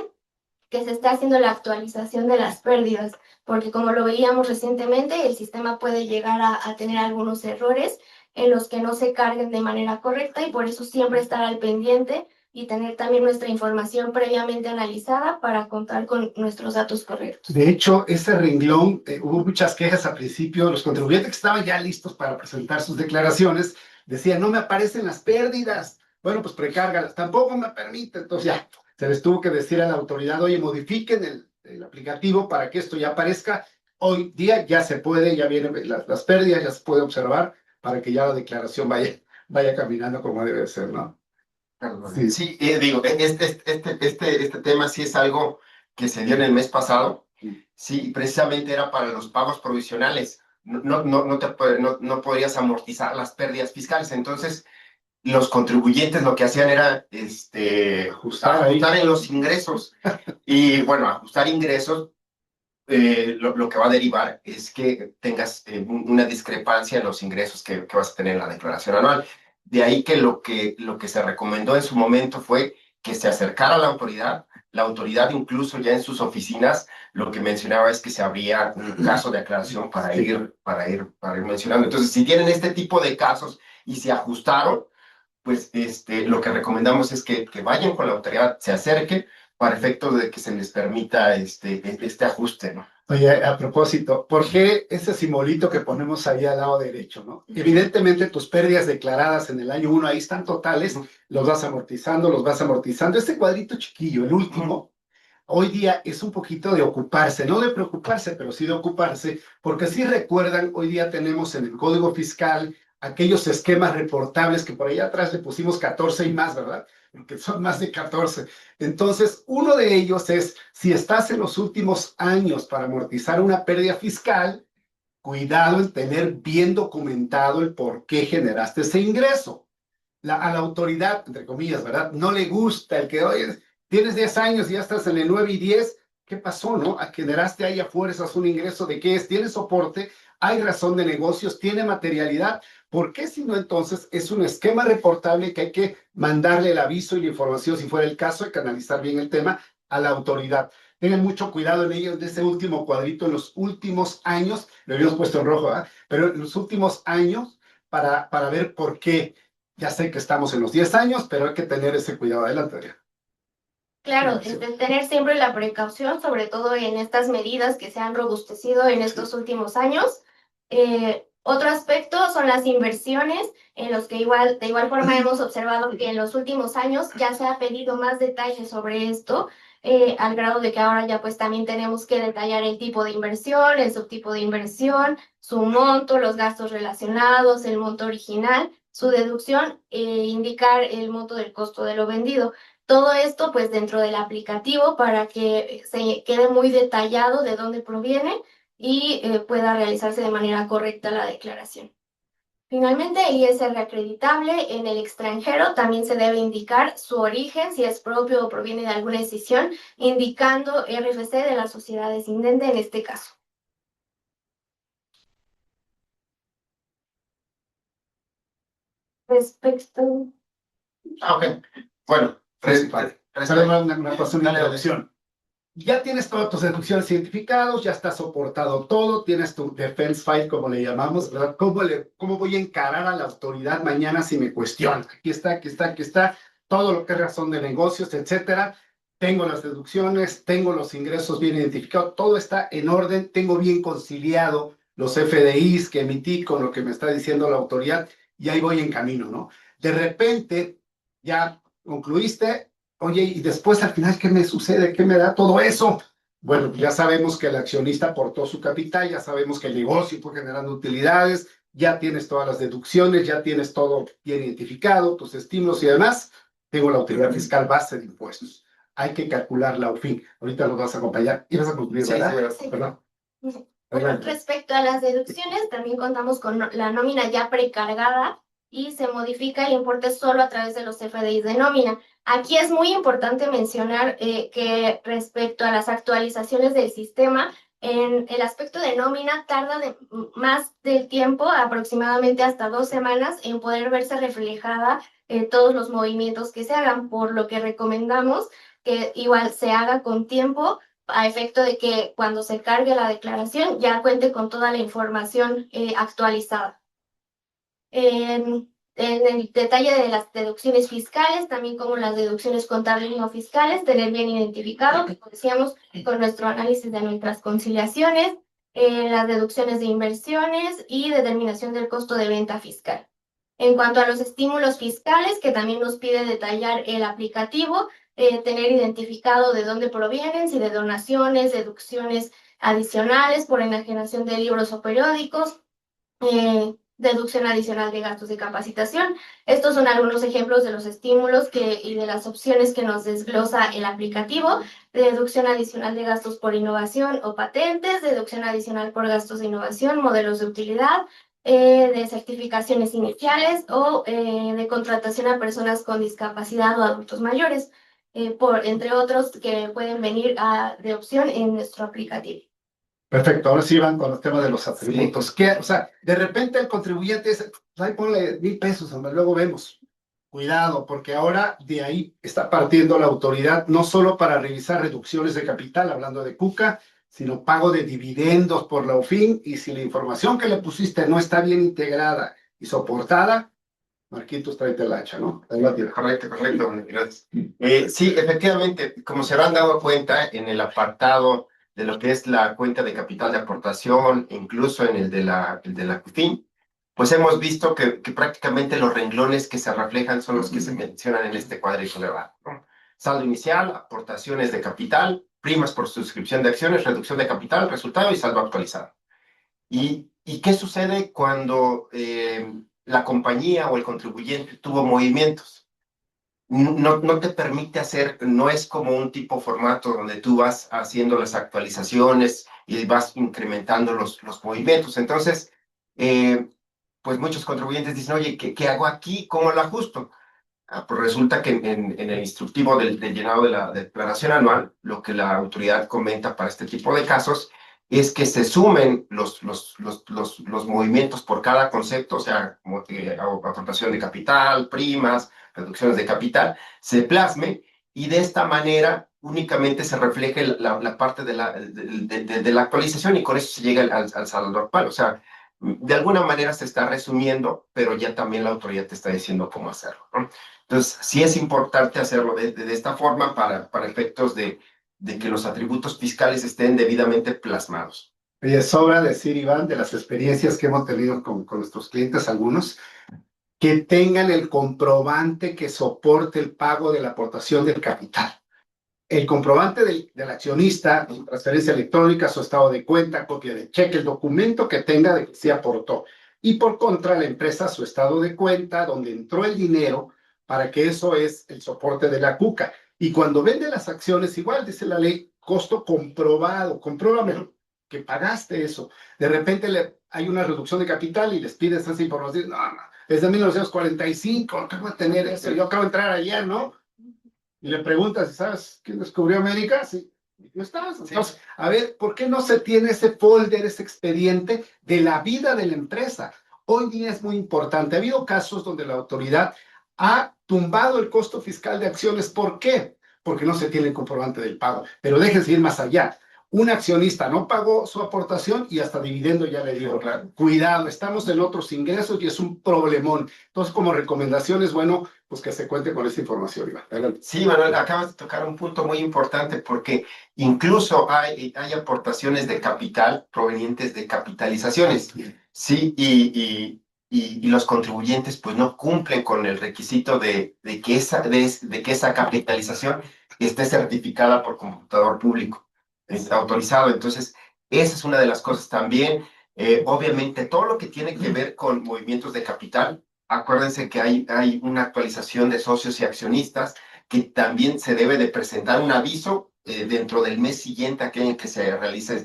que se está haciendo la actualización de las pérdidas, porque como lo veíamos recientemente, el sistema puede llegar a tener algunos errores en los que no se carguen de manera correcta, y por eso siempre estar al pendiente y tener también nuestra información previamente analizada para contar con nuestros datos correctos. De hecho, ese renglón, hubo muchas quejas al principio. Los contribuyentes que estaban ya listos para presentar sus declaraciones decían, no me aparecen las pérdidas. Bueno, pues precárgalas, tampoco me permite. Entonces ya se les tuvo que decir a la autoridad, oye, modifiquen el aplicativo para que esto ya aparezca. Hoy día ya se puede, ya vienen las pérdidas, ya se puede observar para que ya la declaración vaya caminando como debe ser, ¿no? Sí, digo, este tema sí es algo que se dio en el mes pasado. Sí, precisamente era para los pagos provisionales. No podrías amortizar las pérdidas fiscales. Entonces, los contribuyentes lo que hacían era ajustar en los ingresos. Y bueno, ajustar ingresos, lo que va a derivar es que tengas una discrepancia en los ingresos que vas a tener en la declaración anual. De ahí que lo que se recomendó en su momento fue que se acercara a la autoridad. La autoridad, incluso ya en sus oficinas, lo que mencionaba es que se abría un caso de aclaración para ir mencionando. Entonces, si tienen este tipo de casos y se ajustaron, pues lo que recomendamos es que vayan con la autoridad, se acerquen para efectos de que se les permita este ajuste, ¿no? Oye, a propósito, ¿por qué ese simbolito que ponemos ahí al lado derecho, no? Evidentemente tus pérdidas declaradas en el año 1 ahí están totales, los vas amortizando, los vas amortizando. Este cuadrito chiquillo, el último, hoy día es un poquito de ocuparse, no de preocuparse, pero sí de ocuparse, porque si recuerdan, hoy día tenemos en el Código Fiscal aquellos esquemas reportables que por allá atrás le pusimos 14 y más, ¿verdad? Porque son más de 14. Entonces, uno de ellos es, si estás en los últimos años para amortizar una pérdida fiscal, cuidado en tener bien documentado el por qué generaste ese ingreso. A la autoridad, entre comillas, ¿verdad? No le gusta el que, oye, tienes 10 años y ya estás en el 9 y 10. ¿Qué pasó, no? Generaste ahí a fuerzas un ingreso de qué es, tiene soporte, hay razón de negocios, tiene materialidad. ¿Por qué si no entonces es un esquema reportable que hay que mandarle el aviso y la información, si fuera el caso, hay que analizar bien el tema a la autoridad? Tengan mucho cuidado en ellos de ese último cuadrito, en los últimos años, lo habíamos puesto en rojo, ¿verdad? Pero en los últimos años para ver por qué. Ya sé que estamos en los 10 años, pero hay que tener ese cuidado. Adelante, Adriana. Claro, es de tener siempre la precaución, sobre todo en estas medidas que se han robustecido en estos últimos años. Otro aspecto son las inversiones, en los que de igual forma hemos observado que en los últimos años ya se ha pedido más detalles sobre esto, al grado de que ahora ya pues también tenemos que detallar el tipo de inversión, el subtipo de inversión, su monto, los gastos relacionados, el monto original, su deducción, indicar el monto del costo de lo vendido. Todo esto pues dentro del aplicativo para que se quede muy detallado de dónde proviene y pueda realizarse de manera correcta la declaración. Finalmente, el ISR acreditable en el extranjero también se debe indicar su origen, si es propio o proviene de alguna escisión, indicando RFC de la sociedad descendente en este caso. Respecto... Ok. Bueno, una cosa, una introducción. Ya tienes todas tus deducciones identificados, ya está soportado todo, tienes tu defense file, como le llamamos, ¿verdad? ¿Cómo voy a encarar a la autoridad mañana si me cuestiona? Aquí está, aquí está, aquí está, todo lo que es razón de negocios, etcétera. Tengo las deducciones, tengo los ingresos bien identificados, todo está en orden, tengo bien conciliado los FDIs que emití con lo que me está diciendo la autoridad y ahí voy en camino, ¿no? De repente, ya concluiste. Oye, y después al final, ¿qué me sucede? ¿Qué me da todo eso? Bueno, ya sabemos que el accionista aportó su capital, ya sabemos que el negocio fue generando utilidades, ya tienes todas las deducciones, ya tienes todo bien identificado, tus estímulos y demás. Tengo la autoridad fiscal base de impuestos. Hay que calcular la UFIN. Ahorita lo vas a acompañar. Y vas a concluir, ¿verdad? Sí. ¿Verdad? Bueno, respecto a las deducciones, también contamos con la nómina ya precargada y se modifica el importe solo a través de los FDIs de nómina. Aquí es muy importante mencionar que respecto a las actualizaciones del sistema, en el aspecto de nómina tarda más del tiempo, aproximadamente hasta 2 semanas, en poder verse reflejada todos los movimientos que se hagan, por lo que recomendamos que igual se haga con tiempo a efecto de que cuando se cargue la declaración ya cuente con toda la información actualizada. En el detalle de las deducciones fiscales, también como las deducciones contables y no fiscales, tener bien identificado, como decíamos, con nuestro análisis de nuestras conciliaciones, las deducciones de inversiones y determinación del costo de venta fiscal. En cuanto a los estímulos fiscales, que también nos pide detallar el aplicativo, tener identificado de dónde provienen, si de donaciones, deducciones adicionales por enajenación de libros o periódicos, deducción adicional de gastos de capacitación. Estos son algunos ejemplos de los estímulos y de las opciones que nos desglosa el aplicativo. Deducción adicional de gastos por innovación o patentes, deducción adicional por gastos de innovación, modelos de utilidad, de certificaciones iniciales o de contratación a personas con discapacidad o adultos mayores, entre otros que pueden venir de opción en nuestro aplicativo. Perfecto, ahora sí van con los temas de los atributos. ¿Qué? O sea, de repente el contribuyente dice, ahí ponle 1,000 pesos, hombre, luego vemos. Cuidado, porque ahora de ahí está partiendo la autoridad, no solo para revisar reducciones de capital, hablando de CUCA, sino pago de dividendos por la UFIN, y si la información que le pusiste no está bien integrada y soportada, Marquitos, tráete el hacha, ¿no? Correcto, gracias. Sí, efectivamente, como se habrán dado cuenta en el apartado de lo que es la cuenta de capital de aportación, incluso en el de la CUFIN, pues hemos visto que prácticamente los renglones que se reflejan son los que se mencionan en este cuadrícula, ¿no? Saldo inicial, aportaciones de capital, primas por suscripción de acciones, reducción de capital, resultado y saldo actualizado. ¿Y qué sucede cuando la compañía o el contribuyente tuvo movimientos? No te permite hacer, no es como un tipo formato donde tú vas haciendo las actualizaciones y vas incrementando los movimientos. Entonces, pues muchos contribuyentes dicen, oye, ¿qué hago aquí? ¿Cómo lo ajusto? Pues resulta que en el instructivo del llenado de la declaración anual, lo que la autoridad comenta para este tipo de casos es que se sumen los movimientos por cada concepto, o sea, aportación de capital, primas, reducciones de capital, se plasme y de esta manera únicamente se refleje la parte de la actualización y con eso se llega al saldo actual. O sea, de alguna manera se está resumiendo, pero ya también la autoridad te está diciendo cómo hacerlo, ¿no? Entonces, sí es importante hacerlo de esta forma para efectos de que los atributos fiscales estén debidamente plasmados. Oye, sobra decir, Iván, de las experiencias que hemos tenido con nuestros clientes, algunos, que tengan el comprobante que soporte el pago de la aportación del capital. El comprobante del accionista, su transferencia electrónica, su estado de cuenta, copia de cheque, el documento que tenga de que se aportó. Y por contra, la empresa, su estado de cuenta, donde entró el dinero, para que eso es el soporte de la CUCA. Y cuando vende las acciones, igual dice la ley, costo comprobado, compruébame que pagaste eso. De repente hay una reducción de capital y les pides esa información. No, no, es de 1945, no tengo que tener eso. Yo acabo de entrar ayer, ¿no? Y le preguntas, ¿sabes quién descubrió América? Sí, no estabas. Entonces, a ver, ¿por qué no se tiene ese folder, ese expediente de la vida de la empresa? Hoy día es muy importante. Ha habido casos donde la autoridad ha tumbado el costo fiscal de acciones. ¿Por qué? Porque no se tiene el comprobante del pago. Pero déjense ir más allá. Un accionista no pagó su aportación y hasta dividendo ya le dio. Claro. Cuidado, estamos en otros ingresos y es un problemón. Entonces, como recomendación es bueno, pues que se cuente con esta información, Iván. Adelante. Sí, Manuel, acabas de tocar un punto muy importante porque incluso hay aportaciones de capital provenientes de capitalizaciones, sí, y los contribuyentes pues no cumplen con el requisito de que esa capitalización esté certificada por computador público, es autorizado. Entonces, esa es una de las cosas también. Obviamente, todo lo que tiene que ver con movimientos de capital. Acuérdense que hay una actualización de socios y accionistas que también se debe de presentar un aviso dentro del mes siguiente a aquel en que se realice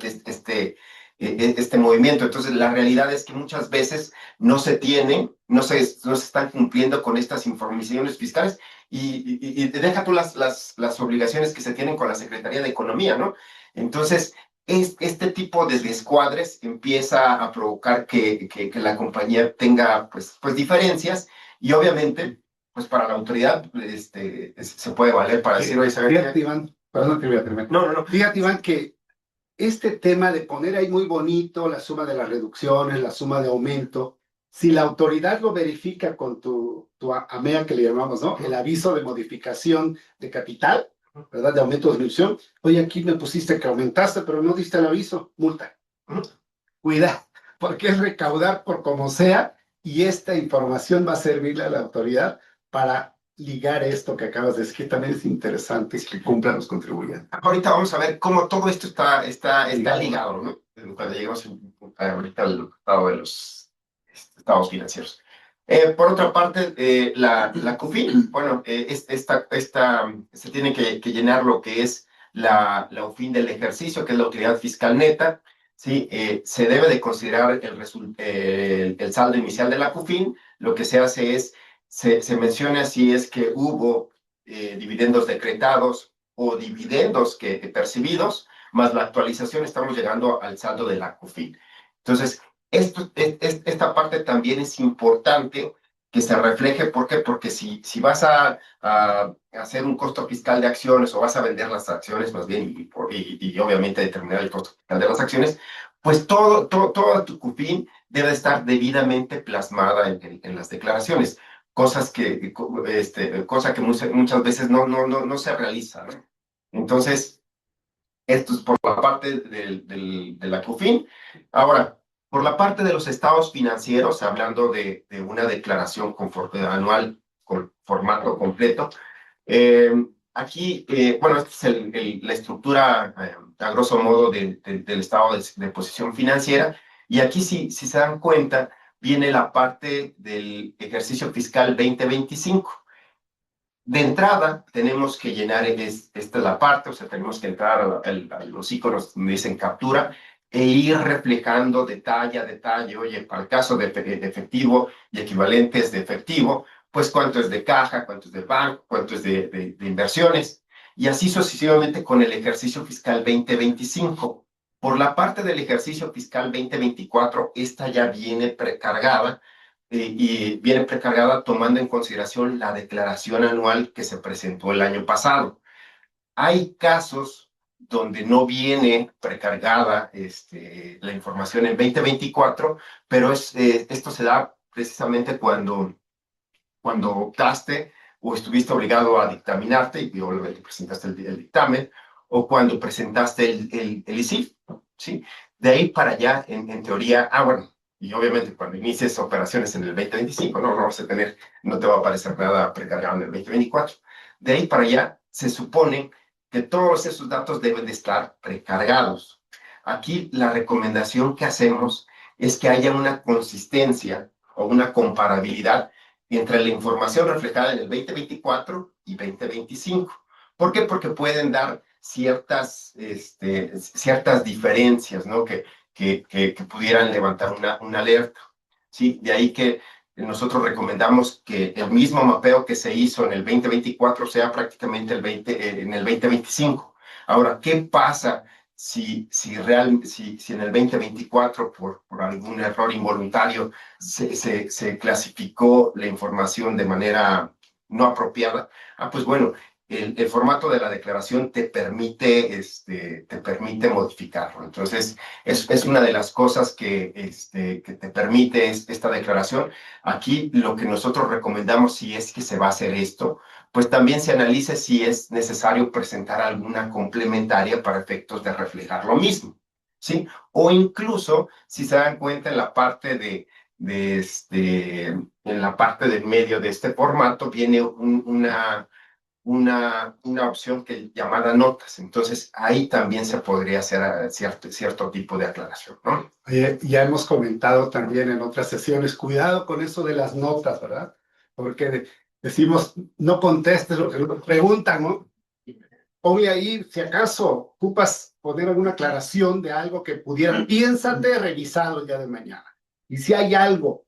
este movimiento. Entonces, la realidad es que muchas veces no se tienen, no se están cumpliendo con estas informaciones fiscales y deja tú las obligaciones que se tienen con la Secretaría de Economía, ¿no? Entonces, este tipo de descuadres empieza a provocar que la compañía tenga pues diferencias y obviamente pues para la autoridad se puede valer para decir, oye, ¿sabes Fíjate, Iván, perdón que voy a terminar. No. Fíjate, Iván, que este tema de poner ahí muy bonito la suma de las reducciones, la suma de aumento, si la autoridad lo verifica con tu AMEA que le llamamos, ¿no? El aviso de modificación de capital, ¿verdad? De aumento o disminución. Oye, aquí me pusiste que aumentaste, pero no diste el aviso, multa. Cuida, porque es recaudar por como sea y esta información va a servirle a la autoridad para ligar esto que acabas de decir, que también es interesante y que cumplan los contribuyentes. Ahorita vamos a ver cómo todo esto está ligado, ¿no? Cuando lleguemos ahorita al estado de los estados financieros. Por otra parte, la CUFIN, bueno, se tiene que llenar lo que es la UFIN del ejercicio, que es la utilidad fiscal neta, ¿sí? Se debe de considerar el saldo inicial de la CUFIN. Lo que se hace es, se menciona si es que hubo dividendos decretados o dividendos percibidos, más la actualización, estamos llegando al saldo de la CUFIN. Entonces, esta parte también es importante que se refleje. ¿Por qué? Porque si vas a hacer un costo fiscal de acciones o vas a vender las acciones, más bien, y obviamente determinar el costo fiscal de las acciones, pues toda tu CUFIN debe estar debidamente plasmada en las declaraciones, cosa que muchas veces no se realiza, ¿no? Entonces, Esto es por la parte de la COFIN. Ahora, por la parte de los estados financieros, hablando de una declaración anual con formato completo, aquí, bueno, esta es la estructura, a grosso modo, del estado de posición financiera. Y aquí, si se dan cuenta, viene la parte del ejercicio fiscal 2025. De entrada, tenemos que llenar, esta es la parte, o sea, tenemos que entrar a los iconos donde dicen captura e ir reflejando detalle a detalle. Oye, para el caso de efectivo y equivalentes de efectivo, pues cuánto es de caja, cuánto es de banco, cuánto es de inversiones, y así sucesivamente con el ejercicio fiscal 2025. Por la parte del ejercicio fiscal 2024, esta ya viene precargada y viene precargada tomando en consideración la declaración anual que se presentó el año pasado. Hay casos donde no viene precargada la información en 2024, pero esto se da precisamente cuando optaste o estuviste obligado a dictaminarte y obviamente presentaste el dictamen, o cuando presentaste el ICIF, ¿sí? De ahí para allá, en teoría, bueno, y obviamente cuando inicies operaciones en el 2025, no vas a tener, no te va a aparecer nada precargado en el 2024. De ahí para allá, se supone que todos esos datos deben de estar precargados. Aquí la recomendación que hacemos es que haya una consistencia o una comparabilidad entre la información reflejada en el 2024 y 2025. ¿Por qué? Porque pueden dar ciertas diferencias, ¿no? Que pudieran levantar una alerta. ¿Sí? De ahí que nosotros recomendamos que el mismo mapeo que se hizo en el 2024 sea prácticamente en el 2025. Ahora, ¿qué pasa si en el 2024, por algún error involuntario, se clasificó la información de manera no apropiada? Pues bueno, el formato de la declaración te permite modificarlo. Entonces, es una de las cosas que te permite esta declaración. Aquí lo que nosotros recomendamos, si es que se va a hacer esto, pues también se analice si es necesario presentar alguna complementaria para efectos de reflejar lo mismo, ¿sí? O incluso, si se dan cuenta en la parte en la parte del medio de este formato, viene una opción llamada notas. Entonces, ahí también se podría hacer cierto tipo de aclaración, ¿no? Ya hemos comentado también en otras sesiones, cuidado con eso de las notas, ¿verdad? Porque decimos, no contestes lo que nos preguntan, ¿no? Ponle ahí, si acaso ocupas poner alguna aclaración de algo que pudiera, piénsate revisado el día de mañana. Y si hay algo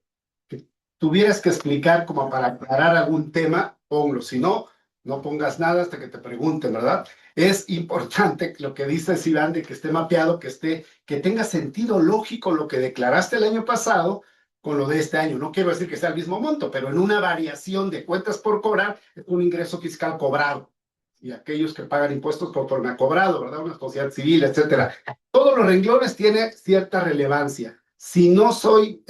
que tuvieras que explicar como para aclarar algún tema, ponlo. Si no, no pongas nada hasta que te pregunten, ¿verdad? Es importante lo que dice Iván de que esté mapeado, que tenga sentido lógico lo que declaraste el año pasado con lo de este año. No quiero decir que sea el mismo monto, pero en una variación de cuentas por cobrar, es un ingreso fiscal cobrado. Y aquellos que pagan impuestos conforme ha cobrado, ¿verdad? Una sociedad civil, etcétera. Todos los renglones tienen cierta relevancia. Si no soy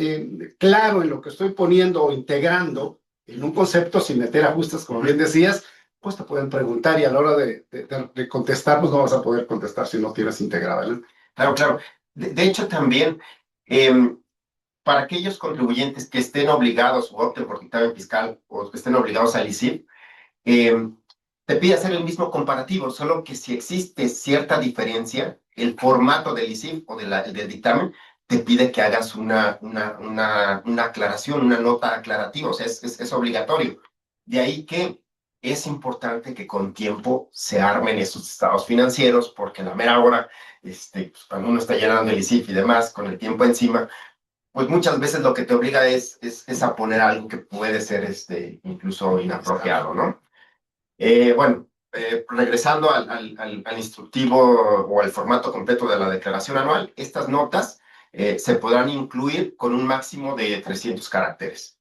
claro en lo que estoy poniendo o integrando en un concepto sin meter ajustes, como bien decías, pues te pueden preguntar y a la hora de contestar, pues no vas a poder contestar si no tienes integrada, ¿no? Claro. De hecho, también, para aquellos contribuyentes que estén obligados o opten por dictamen fiscal o que estén obligados al ICIP, te pide hacer el mismo comparativo, solo que si existe cierta diferencia, el formato del ICIP o del dictamen te pide que hagas una aclaración, una nota aclarativa, o sea, es obligatorio. De ahí que es importante que con tiempo se armen esos estados financieros, porque a la mera hora, pues, cuando uno está llenando el ICIP y demás, con el tiempo encima, pues muchas veces lo que te obliga es a poner algo que puede ser incluso inapropiado, ¿no? Bueno, regresando al instructivo o al formato completo de la declaración anual, estas notas se podrán incluir con un máximo de 300 caracteres.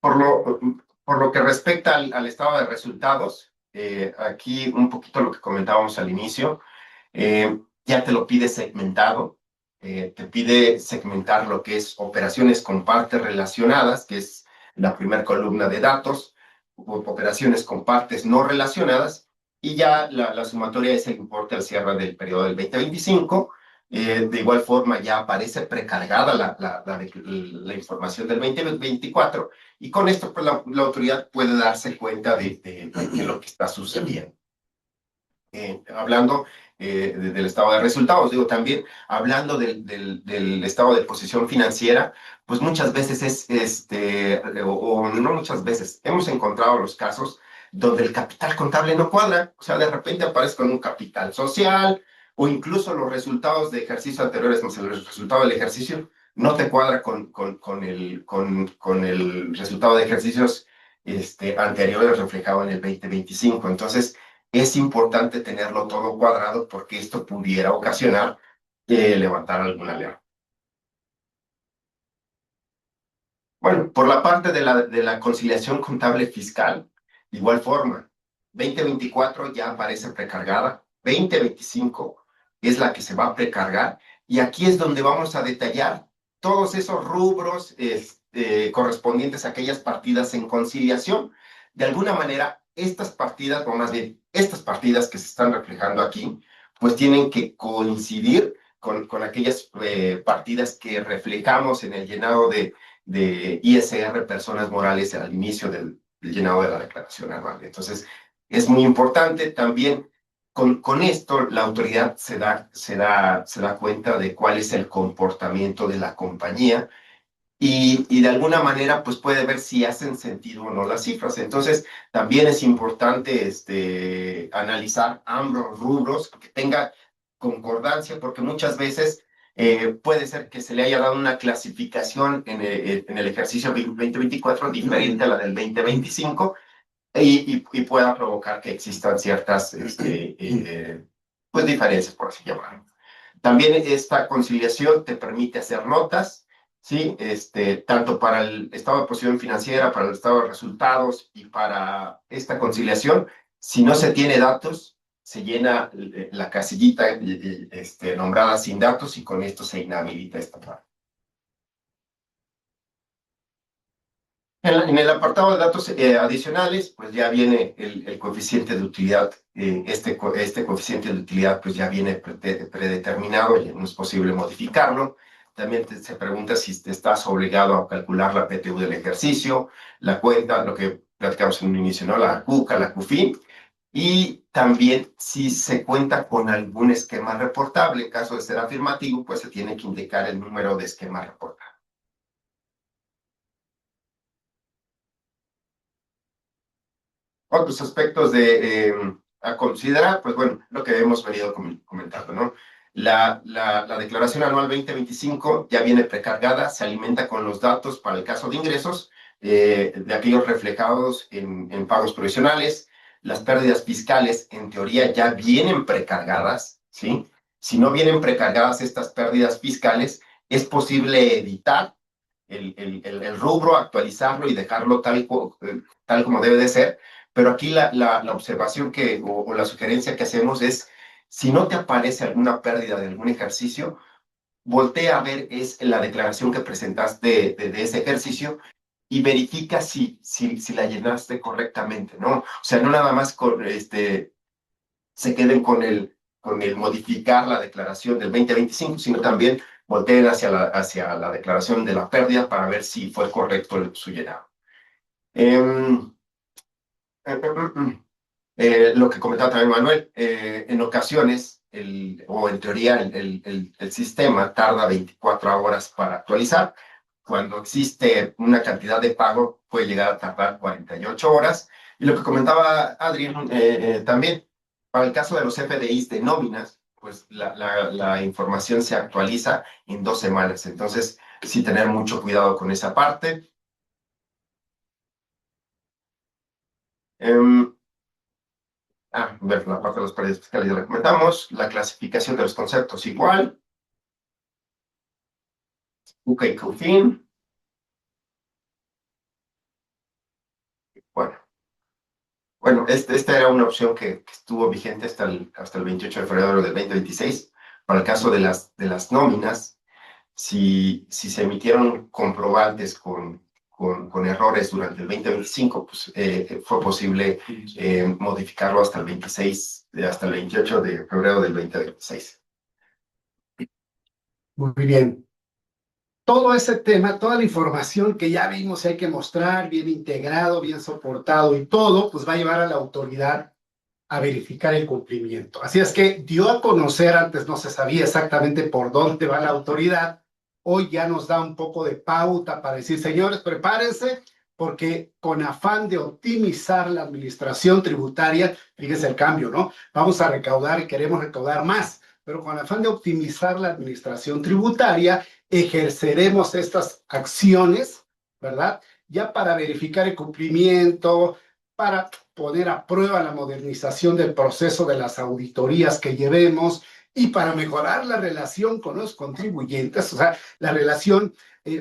Por lo que respecta al estado de resultados, aquí un poquito lo que comentábamos al inicio, ya te lo pide segmentado. Te pide segmentar lo que es operaciones con partes relacionadas, que es la primera columna de datos, operaciones con partes no relacionadas, y ya la sumatoria es el importe al cierre del periodo del 2025. De igual forma, ya aparece precargada la información del 2024, y con esto pues, la autoridad puede darse cuenta de lo que está sucediendo. Hablando del estado de resultados, digo también, hablando del estado de posición financiera, pues muchas veces o no muchas veces, hemos encontrado los casos donde el capital contable no cuadra, o sea, de repente aparece con un capital social, o incluso los resultados de ejercicios anteriores, no sé, el resultado del ejercicio no te cuadra con el resultado de ejercicios anteriores reflejado en el 2025. Entonces, es importante tenerlo todo cuadrado porque esto pudiera ocasionar levantar alguna alerta. Bueno, por la parte de la conciliación contable fiscal, de igual forma, 2024 ya aparece precargada, 2025 es la que se va a precargar, y aquí es donde vamos a detallar todos esos rubros correspondientes a aquellas partidas en conciliación. De alguna manera, estas partidas, o más bien, estas partidas que se están reflejando aquí, pues tienen que coincidir con aquellas partidas que reflejamos en el llenado de ISR personas morales al inicio del llenado de la declaración anual. Entonces, es muy importante también, con esto la autoridad se da cuenta de cuál es el comportamiento de la compañía, y de alguna manera pues puede ver si hacen sentido o no las cifras. Entonces, también es importante analizar ambos rubros, que tenga concordancia, porque muchas veces puede ser que se le haya dado una clasificación en el ejercicio 2024 diferente a la del 2025, y pueda provocar que existan ciertas pues diferencias, por así llamarlo. También esta conciliación te permite hacer notas, ¿sí? Tanto para el estado de posición financiera, para el estado de resultados, y para esta conciliación, si no se tiene datos, se llena la casillita nombrada sin datos, y con esto se inhabilita esta parte. En el apartado de datos adicionales, pues ya viene el coeficiente de utilidad. Este coeficiente de utilidad pues ya viene predeterminado, y no es posible modificarlo. También se pregunta si estás obligado a calcular la PTU del ejercicio, la cuenta, lo que platicamos en un inicio, ¿no? La CUCA, la CUFIN, y también si se cuenta con algún esquema reportable. En caso de ser afirmativo, pues se tiene que indicar el número de esquema reportable. Otros aspectos a considerar, pues bueno, lo que hemos venido comentando, ¿no? La declaración anual 2025 ya viene precargada, se alimenta con los datos para el caso de ingresos, de aquellos reflejados en pagos provisionales. Las pérdidas fiscales, en teoría, ya vienen precargadas, ¿sí? Si no vienen precargadas estas pérdidas fiscales, es posible editar el rubro, actualizarlo y dejarlo tal como debe de ser. Pero aquí la observación o la sugerencia que hacemos es, si no te aparece alguna pérdida de algún ejercicio, voltea a ver la declaración que presentaste de ese ejercicio, y verifica si la llenaste correctamente, ¿no? O sea, no nada más se queden con el modificar la declaración del 2025, sino también volteen hacia la declaración de la pérdida para ver si fue correcto su llenado. Lo que comentaba también Manuel, en ocasiones, o en teoría, el sistema tarda 24 horas para actualizar. Cuando existe una cantidad de pago, puede llegar a tardar 48 horas. Y lo que comentaba Adrián también, para el caso de los FDIs de nóminas, pues la información se actualiza en 2 semanas. Entonces, sí tener mucho cuidado con esa parte. Ver la parte de las pérdidas fiscales ya la comentamos. La clasificación de los conceptos igual. UCA y CUFIN. Bueno, esta era una opción que estuvo vigente hasta el 28 de febrero del 2026. Para el caso de las nóminas, si se emitieron comprobantes con con errores durante el 2025, pues fue posible modificarlo hasta el 26, hasta el 28 de febrero del 2026. Muy bien. Todo ese tema, toda la información que ya vimos y hay que mostrar, bien integrado, bien soportado y todo, pues va a llevar a la autoridad a verificar el cumplimiento. Así es que dio a conocer, antes no se sabía exactamente por dónde va la autoridad, hoy ya nos da un poco de pauta para decir, señores, prepárense, porque con afán de optimizar la administración tributaria, fíjense el cambio, ¿no? Vamos a recaudar y queremos recaudar más, pero con afán de optimizar la administración tributaria, ejerceremos estas acciones, ¿verdad? Ya para verificar el cumplimiento, para poner a prueba la modernización del proceso de las auditorías que llevemos y para mejorar la relación con los contribuyentes, o sea, la relación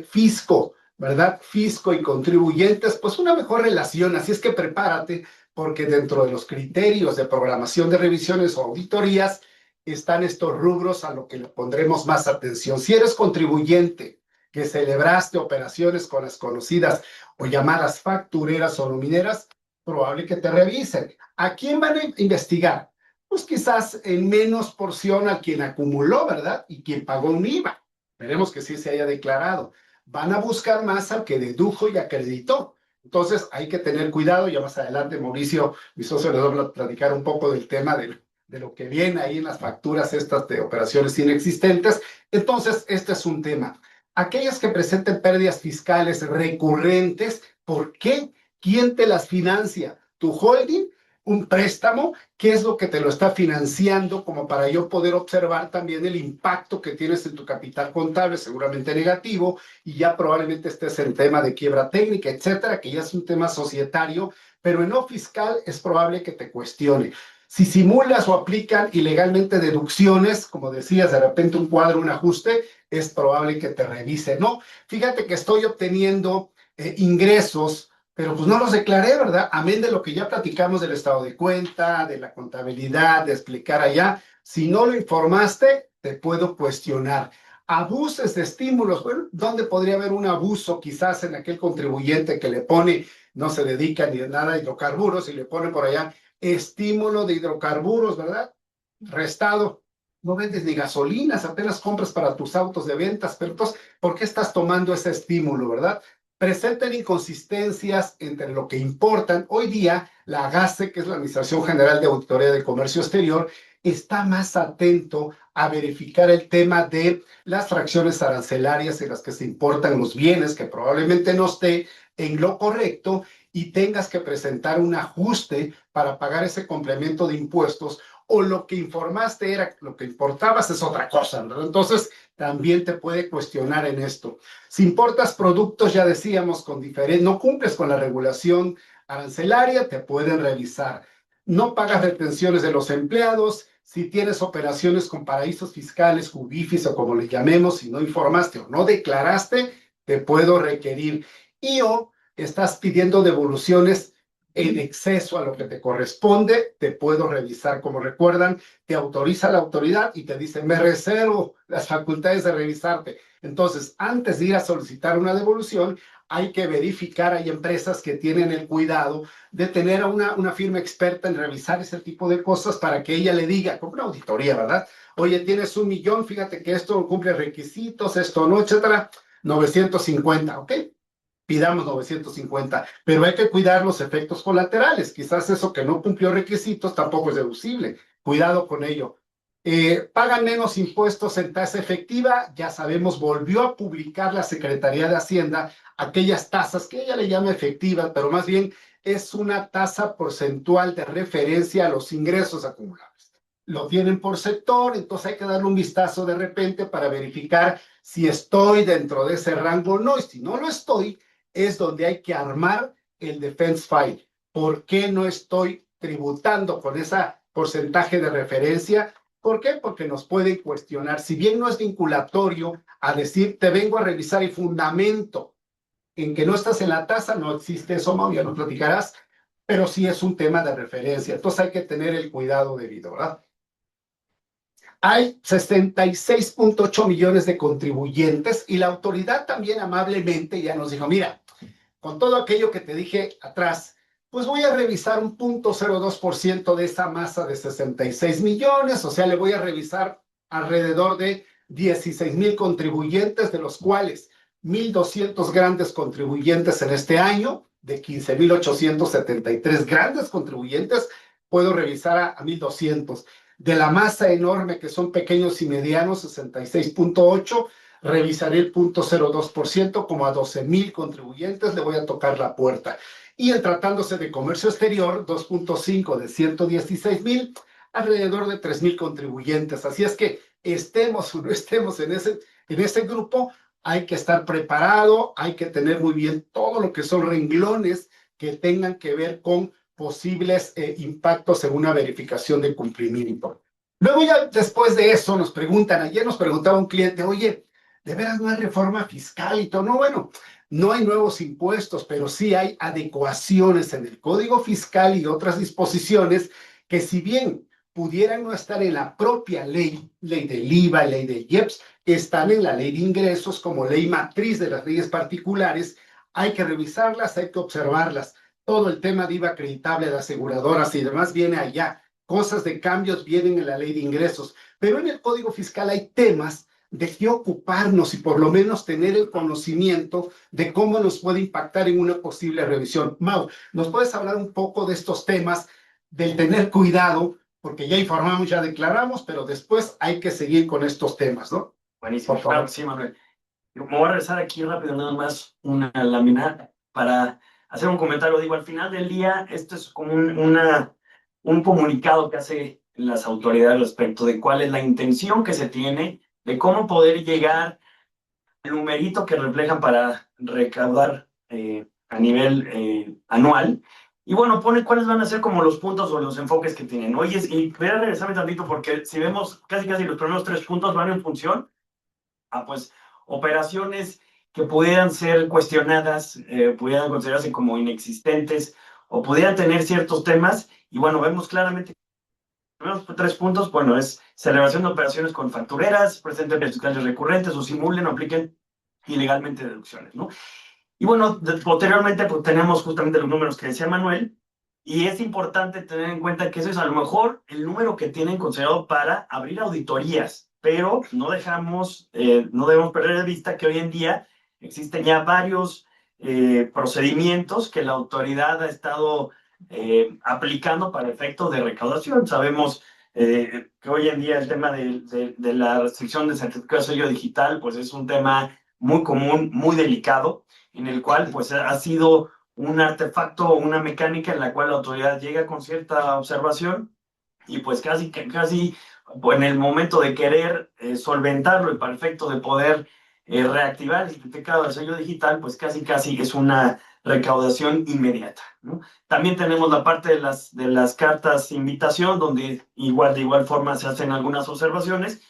fisco, ¿verdad? Fisco y contribuyentes, pues una mejor relación. Así es que prepárate, porque dentro de los criterios de programación de revisiones o auditorías están estos rubros a lo que le pondremos más atención. Si eres contribuyente que celebraste operaciones con las conocidas o llamadas factureras o nomineras, probable que te revisen. ¿A quién van a investigar? Pues quizás en menos porción a quien acumuló, ¿verdad? Y quien pagó un IVA. Esperemos que sí se haya declarado. Van a buscar más al que dedujo y acreditó. Entonces hay que tener cuidado. Ya más adelante Mauricio, mi socio, les va a platicar un poco del tema de lo que viene ahí en las facturas estas de operaciones inexistentes. Entonces, este es un tema. Aquellas que presenten pérdidas fiscales recurrentes, ¿por qué? ¿Quién te las financia? ¿Tu holding? ¿Un préstamo? ¿Qué es lo que te lo está financiando? Como para yo poder observar también el impacto que tienes en tu capital contable, seguramente negativo, y ya probablemente estés en tema de quiebra técnica, etcétera, que ya es un tema societario, pero en no fiscal es probable que te cuestione. Si simulas o aplican ilegalmente deducciones, como decías, de repente un cuadro, un ajuste, es probable que te revise. No, fíjate que estoy obteniendo ingresos, pero pues no los declaré, ¿verdad? Amén de lo que ya platicamos del estado de cuenta, de la contabilidad, de explicar allá. Si no lo informaste, te puedo cuestionar. Abuses de estímulos. Bueno, ¿dónde podría haber un abuso quizás en aquel contribuyente que le pone, no se dedica ni a nada a hidrocarburos y le pone por allá estímulo de hidrocarburos, ¿verdad? Restado. No vendes ni gasolinas, apenas compras para tus autos de ventas, pero entonces, ¿por qué estás tomando ese estímulo, verdad? Presentan inconsistencias entre lo que importan. Hoy día, la AGACE, que es la Administración General de Auditoría de Comercio Exterior, está más atento a verificar el tema de las fracciones arancelarias en las que se importan los bienes, que probablemente no esté en lo correcto y tengas que presentar un ajuste para pagar ese complemento de impuestos, o lo que informaste era lo que importabas es otra cosa, ¿no? Entonces también te puede cuestionar en esto. Si importas productos, ya decíamos, con diferente, no cumples con la regulación arancelaria, te pueden revisar. No pagas retenciones de los empleados. Si tienes operaciones con paraísos fiscales, UBIFIs o como le llamemos, si no informaste o no declaraste, te puedo requerir. Y o estás pidiendo devoluciones en exceso a lo que te corresponde, te puedo revisar. Como recuerdan, te autoriza la autoridad y te dice, me reservo las facultades de revisarte. Entonces, antes de ir a solicitar una devolución, hay que verificar. Hay empresas que tienen el cuidado de tener a una firma experta en revisar ese tipo de cosas para que ella le diga, como una auditoría, ¿verdad? Oye, tienes 1 millón, fíjate que esto cumple requisitos, esto no, etcétera, 950, ¿ok? Pidamos 950, pero hay que cuidar los efectos colaterales. Quizás eso que no cumplió requisitos tampoco es deducible. Cuidado con ello. Pagan menos impuestos en tasa efectiva. Ya sabemos, volvió a publicar la Secretaría de Hacienda aquellas tasas que ella le llama efectivas, pero más bien es una tasa porcentual de referencia a los ingresos acumulables. Lo tienen por sector, entonces hay que darle un vistazo de repente para verificar si estoy dentro de ese rango o no. Y si no lo estoy, es donde hay que armar el defense file. ¿Por qué no estoy tributando con ese porcentaje de referencia? ¿Por qué? Porque nos pueden cuestionar. Si bien no es vinculatorio a decir, te vengo a revisar y fundamento en que no estás en la tasa, no existe eso, Mau, ya nos platicarás, pero sí es un tema de referencia. Entonces hay que tener el cuidado debido, ¿verdad? Hay 66.8 millones de contribuyentes y la autoridad también amablemente ya nos dijo, mira, con todo aquello que te dije atrás, pues voy a revisar un 0.02% de esa masa de 66 millones, o sea, le voy a revisar alrededor de 16,000 contribuyentes, de los cuales 1,200 grandes contribuyentes en este año, de 15,873 grandes contribuyentes, puedo revisar a 1,200. De la masa enorme que son pequeños y medianos, 66.8, revisaré el 0.02%, como a 12,000 contribuyentes le voy a tocar la puerta. Y en tratándose de comercio exterior, 2.5 de 116,000, alrededor de 3,000 contribuyentes. Así es que estemos o no estemos en ese grupo, hay que estar preparado, hay que tener muy bien todo lo que son renglones que tengan que ver con posibles impactos en una verificación de cumplimiento. Luego ya después de eso nos preguntan, ayer nos preguntaba un cliente, oye, ¿de veras no hay reforma fiscal y todo? No, bueno, no hay nuevos impuestos, pero sí hay adecuaciones en el Código Fiscal y otras disposiciones que, si bien pudieran no estar en la propia ley del IVA, ley del IEPS, están en la ley de ingresos como ley matriz de las leyes particulares. Hay que revisarlas, hay que observarlas. Todo el tema de IVA acreditable de aseguradoras y demás viene allá. Cosas de cambios vienen en la ley de ingresos, pero en el Código Fiscal hay temas de qué ocuparnos y por lo menos tener el conocimiento de cómo nos puede impactar en una posible revisión. Mau, ¿nos puedes hablar un poco de estos temas, del tener cuidado? Porque ya informamos, ya declaramos, pero después hay que seguir con estos temas, ¿no? Buenísimo, claro, sí, Manuel. Me voy a regresar aquí rápido, nada más una lámina para hacer un comentario. Digo, al final del día, esto es como un comunicado que hace las autoridades respecto de cuál es la intención que se tiene, de cómo poder llegar al numerito que reflejan para recaudar a nivel anual. Y bueno, pone cuáles van a ser como los puntos o los enfoques que tienen. Oye, y voy a regresarme tantito porque si vemos casi los primeros 3 puntos van en función a pues operaciones que pudieran ser cuestionadas, pudieran considerarse como inexistentes o pudieran tener ciertos temas. Y bueno, vemos claramente los primeros 3 puntos, bueno, es celebración de operaciones con factureras, presenten fiscales recurrentes o simulen o apliquen ilegalmente deducciones, ¿no? Y bueno, posteriormente pues tenemos justamente los números que decía Manuel, y es importante tener en cuenta que ese es a lo mejor el número que tienen considerado para abrir auditorías, pero no debemos perder de vista que hoy en día existen ya varios procedimientos que la autoridad ha estado aplicando para efectos de recaudación. Sabemos que hoy en día el tema de la restricción de certificado de sello digital pues es un tema muy común, muy delicado, en el cual pues ha sido un artefacto o una mecánica en la cual la autoridad llega con cierta observación y pues casi en el momento de querer solventarlo y para el efecto de poder reactivar el certificado de sello digital, pues casi es una recaudación inmediata, ¿no? También tenemos la parte de las cartas de invitación, donde de igual forma se hacen algunas observaciones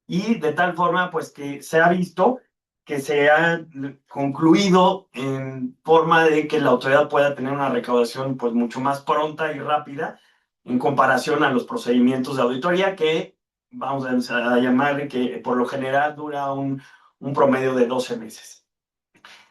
y de tal forma pues que se ha visto que se ha concluido en forma de que la autoridad pueda tener una recaudación pues mucho más pronta y rápida en comparación a los procedimientos de auditoría que vamos a llamar que por lo general dura un promedio de 12 meses.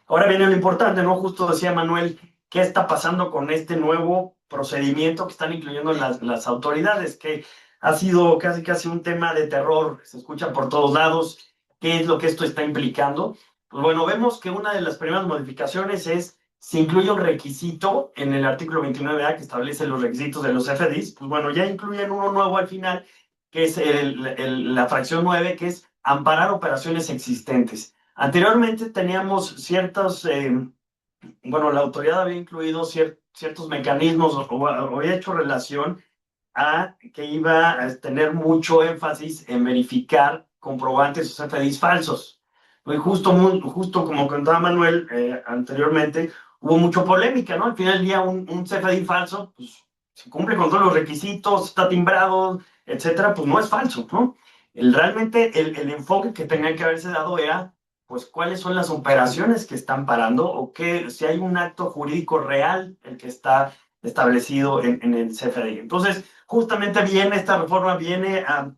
Ahora viene lo importante, ¿no? Justo decía Manuel, ¿qué está pasando con este nuevo procedimiento que están incluyendo las autoridades? Que ha sido casi un tema de terror, se escucha por todos lados. ¿Qué es lo que esto está implicando? Pues bueno, vemos que una de las primeras modificaciones se incluye un requisito en el artículo 29A que establece los requisitos de los FDIs. Pues bueno, ya incluyen uno nuevo al final, que es la fracción 9, que es amparar operaciones existentes. Anteriormente teníamos la autoridad había incluido ciertos mecanismos o había hecho relación a que iba a tener mucho énfasis en verificar comprobantes o CFDIs falsos. Y justo como contaba Manuel anteriormente, hubo mucha polémica, ¿no? Al final del día un CFDI falso, pues se cumple con todos los requisitos, está timbrado, etcétera, pues no es falso, ¿no? Realmente el enfoque que tenía que haberse dado era pues cuáles son las operaciones que están parando o si hay un acto jurídico real el que está establecido en el CFDI. Entonces, justamente esta reforma viene a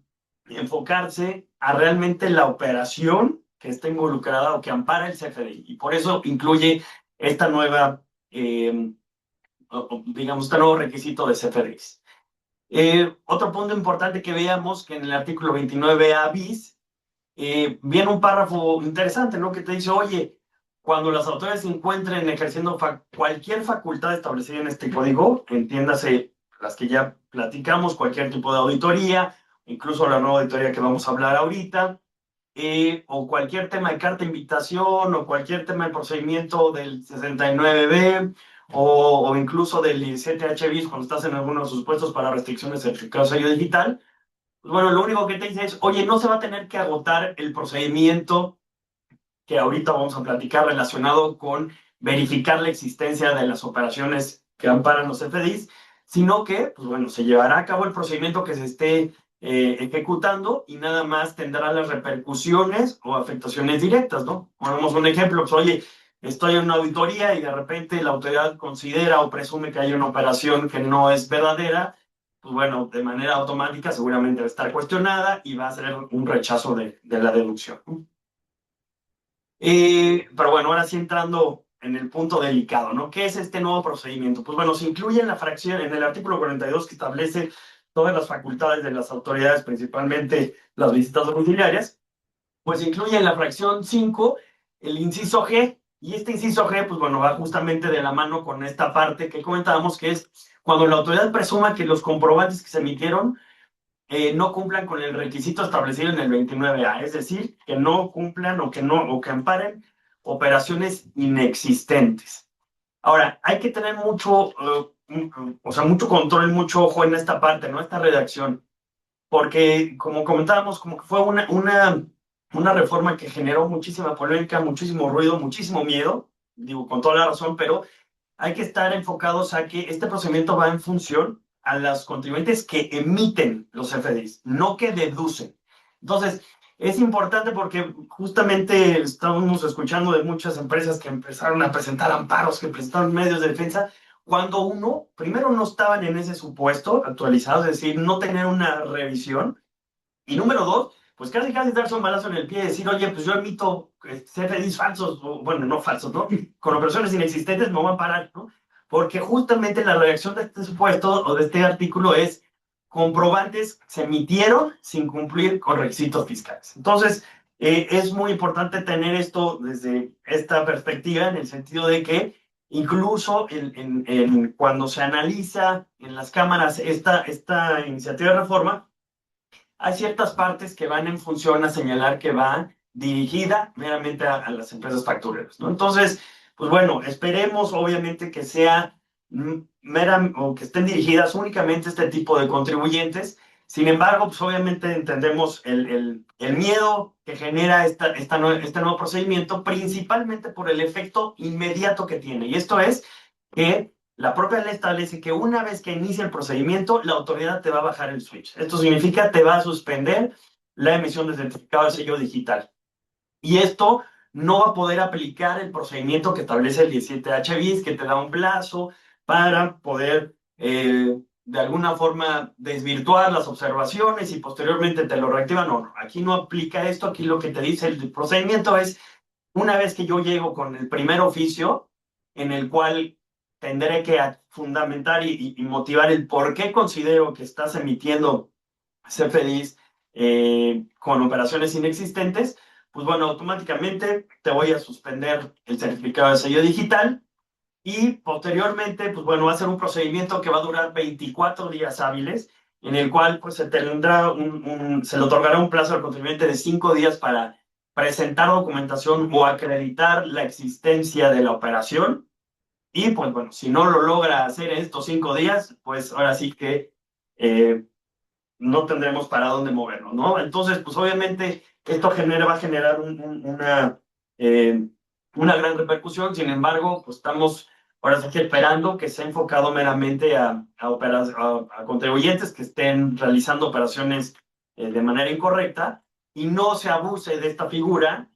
enfocarse a realmente la operación que está involucrada o que ampara el CFDI. Y por eso incluye esta nueva, digamos, este nuevo requisito de CFDIs. Otro punto importante que veamos que en el artículo 29A bis viene un párrafo interesante, ¿no? Que te dice, oye, cuando las autoridades se encuentren ejerciendo cualquier facultad establecida en este código, entiéndase las que ya platicamos, cualquier tipo de auditoría, incluso la nueva auditoría que vamos a hablar ahorita, o cualquier tema de carta de invitación, o cualquier tema de procedimiento del 69B, o incluso del 17H bis, cuando estás en alguno de sus puestos para restricciones de certificado de sello digital. Pues bueno, lo único que te dice es, oye, no se va a tener que agotar el procedimiento que ahorita vamos a platicar relacionado con verificar la existencia de las operaciones que amparan los CFDIs, sino que, pues bueno, se llevará a cabo el procedimiento que se esté ejecutando y nada más tendrá las repercusiones o afectaciones directas, ¿no? Ponemos un ejemplo, pues oye, estoy en una auditoría y de repente la autoridad considera o presume que hay una operación que no es verdadera, pues bueno, de manera automática seguramente va a estar cuestionada y va a ser un rechazo de la deducción, ¿no? Pero bueno, ahora sí entrando en el punto delicado, ¿no? ¿Qué es este nuevo procedimiento? Pues bueno, se incluye en la fracción, en el artículo 42 que establece todas las facultades de las autoridades, principalmente las visitas domiciliarias, pues incluye en la fracción 5 el inciso G, y este inciso G, pues bueno, va justamente de la mano con esta parte que comentábamos, que es cuando la autoridad presuma que los comprobantes que se emitieron no cumplan con el requisito establecido en el 29A, es decir, que no cumplan o que amparen operaciones inexistentes. Ahora, hay que tener mucho, mucho control, mucho ojo en esta parte, ¿no? Esta redacción, porque como comentábamos, como que fue una reforma que generó muchísima polémica, muchísimo ruido, muchísimo miedo, digo, con toda la razón, pero hay que estar enfocados a que este procedimiento va en función a los contribuyentes que emiten los CFDIs, no que deducen. Entonces, es importante porque justamente estamos escuchando de muchas empresas que empezaron a presentar amparos, que presentaron medios de defensa, cuando primero no estaban en ese supuesto actualizado, es decir, no tener una revisión, y número dos, pues casi darse un balazo en el pie y decir, oye, pues yo emito CFDIs falsos, o, bueno, no falsos, ¿no? Con operaciones inexistentes me voy a parar, ¿no? Porque justamente la redacción de este supuesto o de este artículo es comprobantes se emitieron sin cumplir con requisitos fiscales. Entonces, es muy importante tener esto desde esta perspectiva, en el sentido de que incluso cuando se analiza en las cámaras esta iniciativa de reforma, hay ciertas partes que van en función a señalar que va dirigida meramente a las empresas factureras, ¿no? Entonces, pues bueno, esperemos obviamente que sea o que estén dirigidas únicamente a este tipo de contribuyentes. Sin embargo, pues obviamente entendemos el miedo que genera este nuevo procedimiento, principalmente por el efecto inmediato que tiene. Y esto es que la propia ley establece que una vez que inicia el procedimiento, la autoridad te va a bajar el switch. Esto significa te va a suspender la emisión de certificado de sello digital. Y esto no va a poder aplicar el procedimiento que establece el 17H bis, que te da un plazo para poder de alguna forma desvirtuar las observaciones y posteriormente te lo reactivan. No, aquí no aplica esto. Aquí lo que te dice el procedimiento es, una vez que yo llego con el primer oficio, en el cual tendré que fundamentar y motivar el por qué considero que estás emitiendo CFDIs con operaciones inexistentes, pues bueno, automáticamente te voy a suspender el certificado de sello digital y posteriormente, pues bueno, va a ser un procedimiento que va a durar 24 días hábiles, en el cual pues se le otorgará un plazo al contribuyente de 5 días para presentar documentación o acreditar la existencia de la operación. Y pues bueno, si no lo logra hacer en estos 5 días, pues ahora sí que no tendremos para dónde movernos, ¿no? Entonces, pues obviamente esto va a generar una gran repercusión. Sin embargo, pues estamos ahora sí que esperando que sea enfocado meramente a contribuyentes que estén realizando operaciones de manera incorrecta y no se abuse de esta figura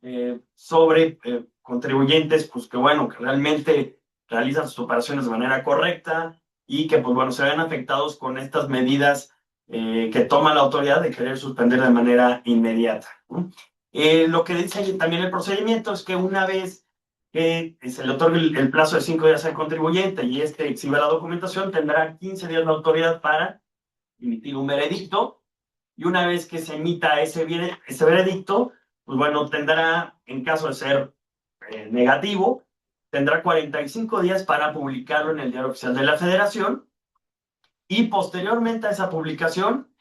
sobre contribuyentes, pues que bueno, que realmente realizan sus operaciones de manera correcta y que pues bueno, se vean afectados con estas medidas que toma la autoridad de querer suspender de manera inmediata, ¿no? Lo que dice también el procedimiento es que una vez que se le otorgue el plazo de 5 días al contribuyente y exhiba la documentación, tendrá 15 días la autoridad para emitir un veredicto, y una vez que se emita ese veredicto, pues bueno, tendrá, en caso de ser negativo, tendrá 45 días para publicarlo en el Diario Oficial de la Federación, y posteriormente a esa publicación,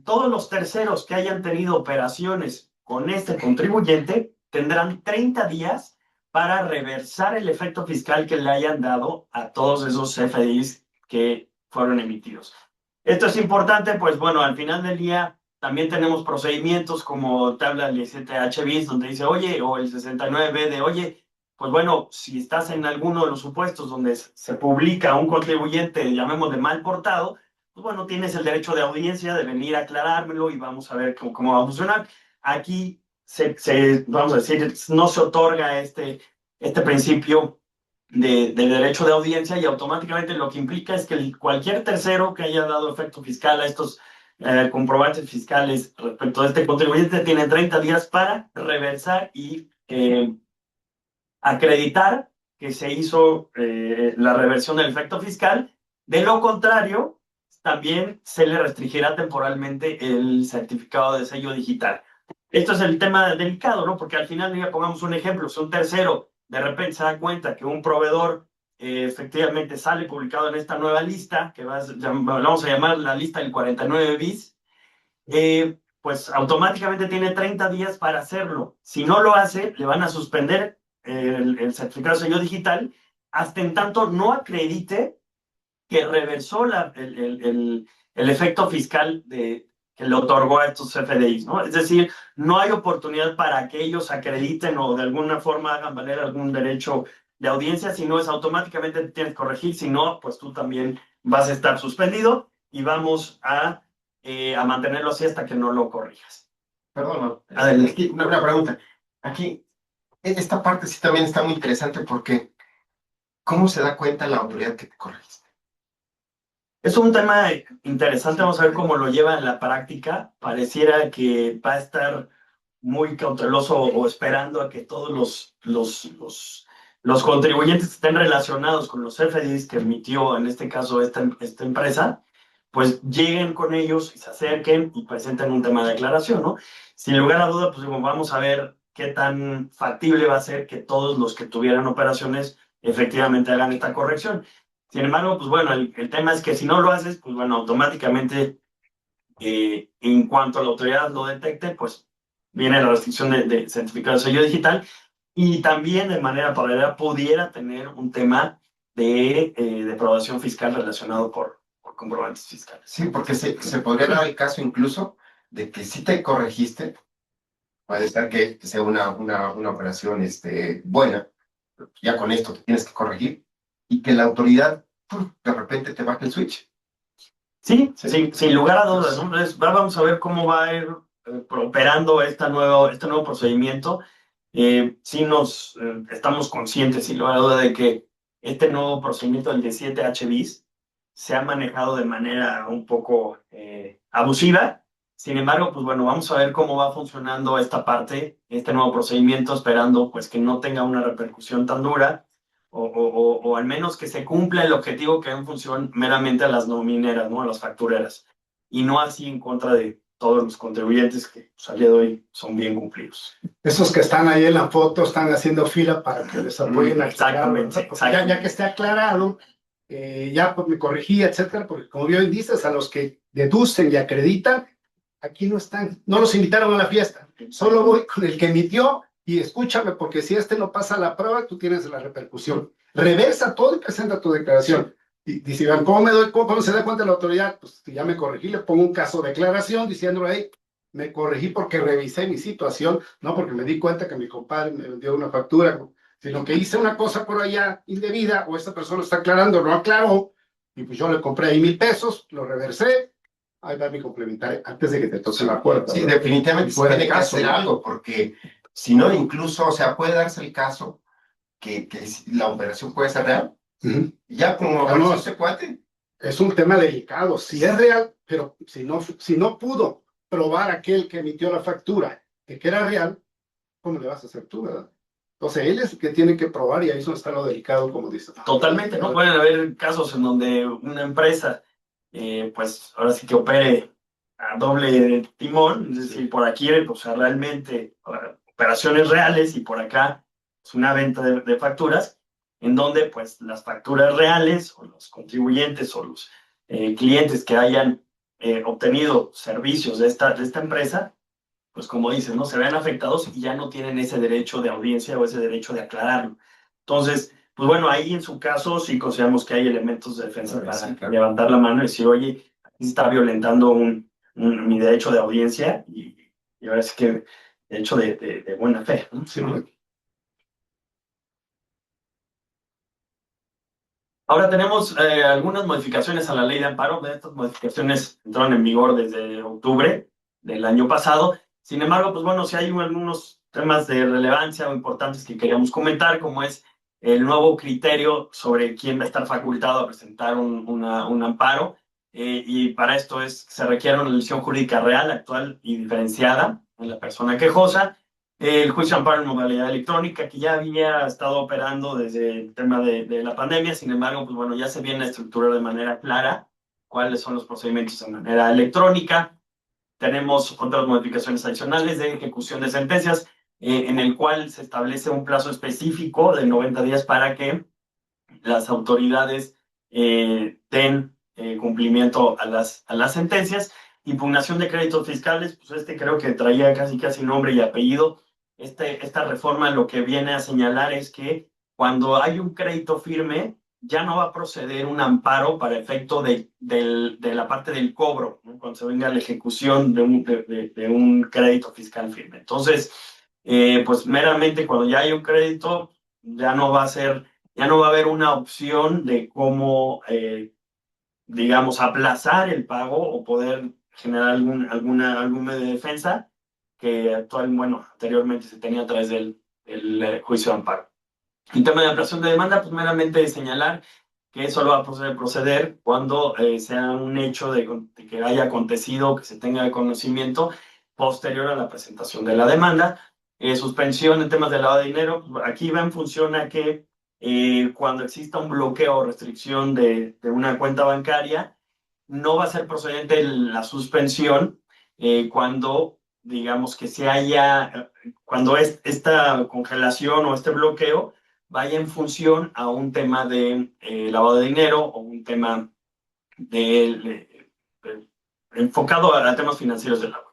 todos los terceros que hayan tenido operaciones con este contribuyente tendrán 30 días para reversar el efecto fiscal que le hayan dado a todos esos CFDIs que fueron emitidos. Esto es importante, pues bueno, al final del día también tenemos procedimientos como tabla 17H bis, donde dice, oye, o el 69B de, oye, pues bueno, si estás en alguno de los supuestos donde se publica un contribuyente, llamémosle mal portado, pues bueno, tienes el derecho de audiencia de venir a aclarármelo y vamos a ver cómo va a funcionar. Aquí, vamos a decir, no se otorga este principio de derecho de audiencia, y automáticamente lo que implica es que cualquier tercero que haya dado efecto fiscal a estos comprobantes fiscales respecto a este contribuyente tiene 30 días para reversar y acreditar que se hizo la reversión del efecto fiscal. De lo contrario, también se le restringirá temporalmente el certificado de sello digital. Esto es el tema delicado, ¿no? Porque al final, ya pongamos un ejemplo, si un tercero de repente se da cuenta que un proveedor efectivamente sale publicado en esta nueva lista, que vamos a llamar la lista del 49 bis, pues automáticamente tiene 30 días para hacerlo. Si no lo hace, le van a suspender el certificado de sello digital hasta en tanto no acredite que reversó el efecto fiscal que le otorgó a estos CFDIs, ¿no? Es decir, no hay oportunidad para que ellos acrediten o de alguna forma hagan valer algún derecho de audiencia, si no es automáticamente te tienes que corregir, si no, pues tú también vas a estar suspendido y vamos a mantenerlo así hasta que no lo corrijas. Perdón, una pregunta. Aquí, esta parte sí también está muy interesante porque ¿cómo se da cuenta la autoridad que te corregiste? Es un tema interesante, vamos a ver cómo lo lleva en la práctica. Pareciera que va a estar muy cauteloso o esperando a que todos los contribuyentes que estén relacionados con los CFDIs que emitió, en este caso, esta empresa, pues lleguen con ellos y se acerquen y presenten un tema de declaración, ¿no? Sin lugar a duda, pues vamos a ver qué tan factible va a ser que todos los que tuvieran operaciones efectivamente hagan esta corrección. Sin embargo, pues bueno, el tema es que si no lo haces, pues bueno, automáticamente, en cuanto la autoridad lo detecte, pues viene la restricción de certificado de sello digital, y también de manera paralela pudiera tener un tema de depravación fiscal relacionado por comprobantes fiscales. Sí, porque se podría dar el caso incluso de que si te corregiste, puede ser que sea una operación buena, ya con esto te tienes que corregir, y que la autoridad de repente te baje el switch. Sí, sin lugar a dudas, ¿no? Entonces, vamos a ver cómo va a ir operando este nuevo procedimiento. Sí estamos conscientes, sin lugar a duda, de que este nuevo procedimiento del 17H bis se ha manejado de manera un poco abusiva. Sin embargo, pues bueno, vamos a ver cómo va funcionando esta parte, este nuevo procedimiento, esperando pues que no tenga una repercusión tan dura, o al menos que se cumpla el objetivo que en función meramente a las nomineras, ¿no? A las factureras, y no así en contra de todos los contribuyentes que pues, al día de hoy son bien cumplidos. Esos que están ahí en la foto están haciendo fila para que les apoyen a aclararlo, ¿no? Exactamente. Ya que esté aclarado, ya pues me corregí, etcétera, porque como bien dices, a los que deducen y acreditan, aquí no están, no los invitaron a la fiesta, solo voy con el que emitió y escúchame, porque si no pasa la prueba, tú tienes la repercusión. Reversa todo y presenta tu declaración. Y dice, ¿cómo se da cuenta la autoridad? Pues si ya me corregí, le pongo un caso de declaración diciéndole ahí, me corregí porque revisé mi situación, no porque me di cuenta que mi compadre me dio una factura, sino que hice una cosa por allá indebida, o esta persona está aclarando, no aclaró, y pues yo le compré ahí 1,000 pesos, lo reversé, ahí va mi complementario, antes de que te toque la puerta. Sí, ¿no? definitivamente Fuera tiene de que caso, hacer ¿no? algo, porque si no, incluso, o sea, puede darse el caso que la operación puede ser real. Ya como Vamos, este cuate. es un tema delicado, si es real, pero si no pudo probar aquel que emitió la factura que era real, ¿cómo le vas a hacer tú, verdad? Entonces, él es el que tiene que probar y ahí es donde está lo delicado, como dice. Totalmente, ¿no? Pueden haber casos en donde una empresa, pues ahora sí que opere a doble timón, es decir, por aquí, o sea, realmente operaciones reales y por acá es una venta de facturas, en donde pues las facturas reales o los contribuyentes o los clientes que hayan obtenido servicios de esta empresa, pues como dices, ¿no? Se ven afectados y ya no tienen ese derecho de audiencia o ese derecho de aclararlo. Entonces, pues bueno, ahí en su caso sí consideramos que hay elementos de defensa para levantar la mano y decir, oye, aquí se está violentando mi derecho de audiencia y ahora sí que derecho de buena fe, ¿no? Sí. Ahora tenemos algunas modificaciones a la ley de amparo. Estas modificaciones entraron en vigor desde octubre del año pasado. Sin embargo, pues bueno, sí hay algunos temas de relevancia o importantes que queríamos comentar, como es el nuevo criterio sobre quién va a estar facultado a presentar un amparo. Y para esto se requiere una elección jurídica real, actual y diferenciada en la persona quejosa. El juicio de amparo en modalidad electrónica, que ya había estado operando desde el tema de la pandemia, sin embargo, pues bueno, ya se viene a estructurar de manera clara cuáles son los procedimientos de manera electrónica. Tenemos otras modificaciones adicionales de ejecución de sentencias, en el cual se establece un plazo específico de 90 días para que las autoridades den cumplimiento a las sentencias. Impugnación de créditos fiscales, pues creo que traía casi nombre y apellido. Esta reforma lo que viene a señalar es que cuando hay un crédito firme, ya no va a proceder un amparo para efecto de la parte del cobro, ¿no? Cuando se venga la ejecución de un crédito fiscal firme. Entonces, pues meramente cuando ya hay un crédito, ya no va a haber una opción de cómo, digamos, aplazar el pago o poder generar algún medio de defensa que anteriormente se tenía a través del juicio de amparo. En tema de ampliación de demanda, pues meramente señalar que solo va a proceder cuando sea un hecho de que haya acontecido, que se tenga conocimiento posterior a la presentación de la demanda. Suspensión en temas de lavado de dinero, aquí va en función a que cuando exista un bloqueo o restricción de una cuenta bancaria, no va a ser procedente la suspensión cuando, digamos, cuando esta congelación o este bloqueo vaya en función a un tema de lavado de dinero o un tema enfocado a temas financieros del agua.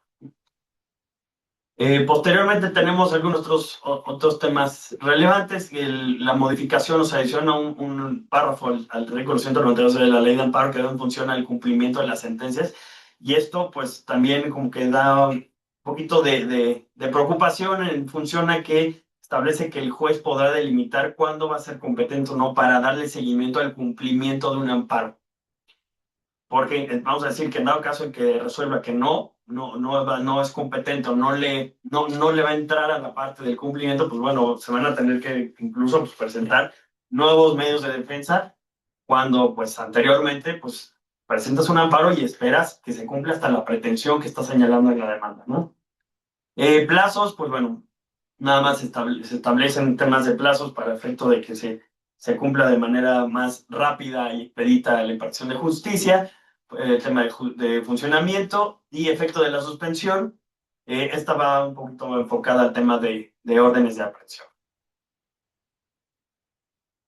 Posteriormente tenemos algunos otros temas relevantes. La modificación nos adiciona un párrafo al artículo 192 de la ley de amparo que da en función al cumplimiento de las sentencias. Y esto pues también como que da un poquito de preocupación en función a que establece que el juez podrá delimitar cuándo va a ser competente o no para darle seguimiento al cumplimiento de un amparo. Porque vamos a decir que en dado caso en que resuelva que no es competente o no le va a entrar a la parte del cumplimiento, pues bueno, se van a tener que incluso pues, presentar nuevos medios de defensa cuando pues anteriormente pues presentas un amparo y esperas que se cumpla hasta la pretensión que está señalando en la demanda, ¿no? Plazos, pues bueno, nada más se establecen temas de plazos para efecto de que se cumpla de manera más rápida y expedita la impartición de justicia, tema de funcionamiento y efecto de la suspensión. Esta va un poquito enfocada al tema de órdenes de aprehensión.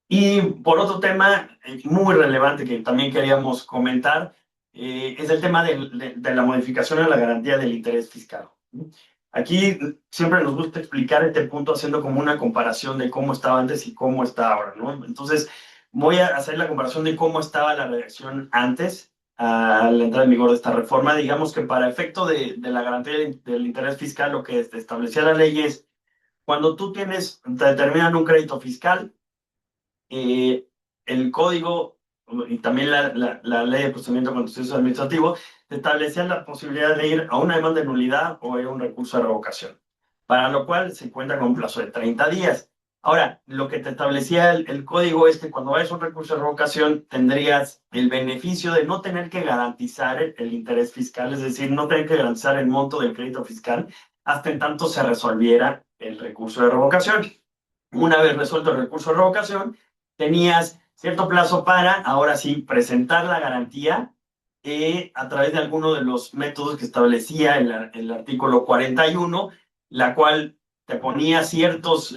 Y por otro tema muy relevante que también queríamos comentar, es el tema de la modificación a la garantía del interés fiscal. Aquí siempre nos gusta explicar este punto haciendo como una comparación de cómo estaba antes y cómo está ahora, ¿no? Entonces, voy a hacer la comparación de cómo estaba la redacción antes a la entrada en vigor de esta reforma. Digamos que para efecto de la garantía del interés fiscal, lo que establecía la ley es cuando te determinan un crédito fiscal, el código y también la ley de procedimiento contencioso administrativo establecían la posibilidad de ir a una demanda de nulidad o a un recurso de revocación, para lo cual se cuenta con un plazo de 30 días. Ahora, lo que te establecía el código es que cuando vayas a un recurso de revocación tendrías el beneficio de no tener que garantizar el interés fiscal, es decir, no tener que garantizar el monto del crédito fiscal hasta en tanto se resolviera el recurso de revocación. una vez resuelto el recurso de revocación, tenías cierto plazo para, ahora sí, presentar la garantía a través de alguno de los métodos que establecía el artículo 41, la cual te ponía ciertos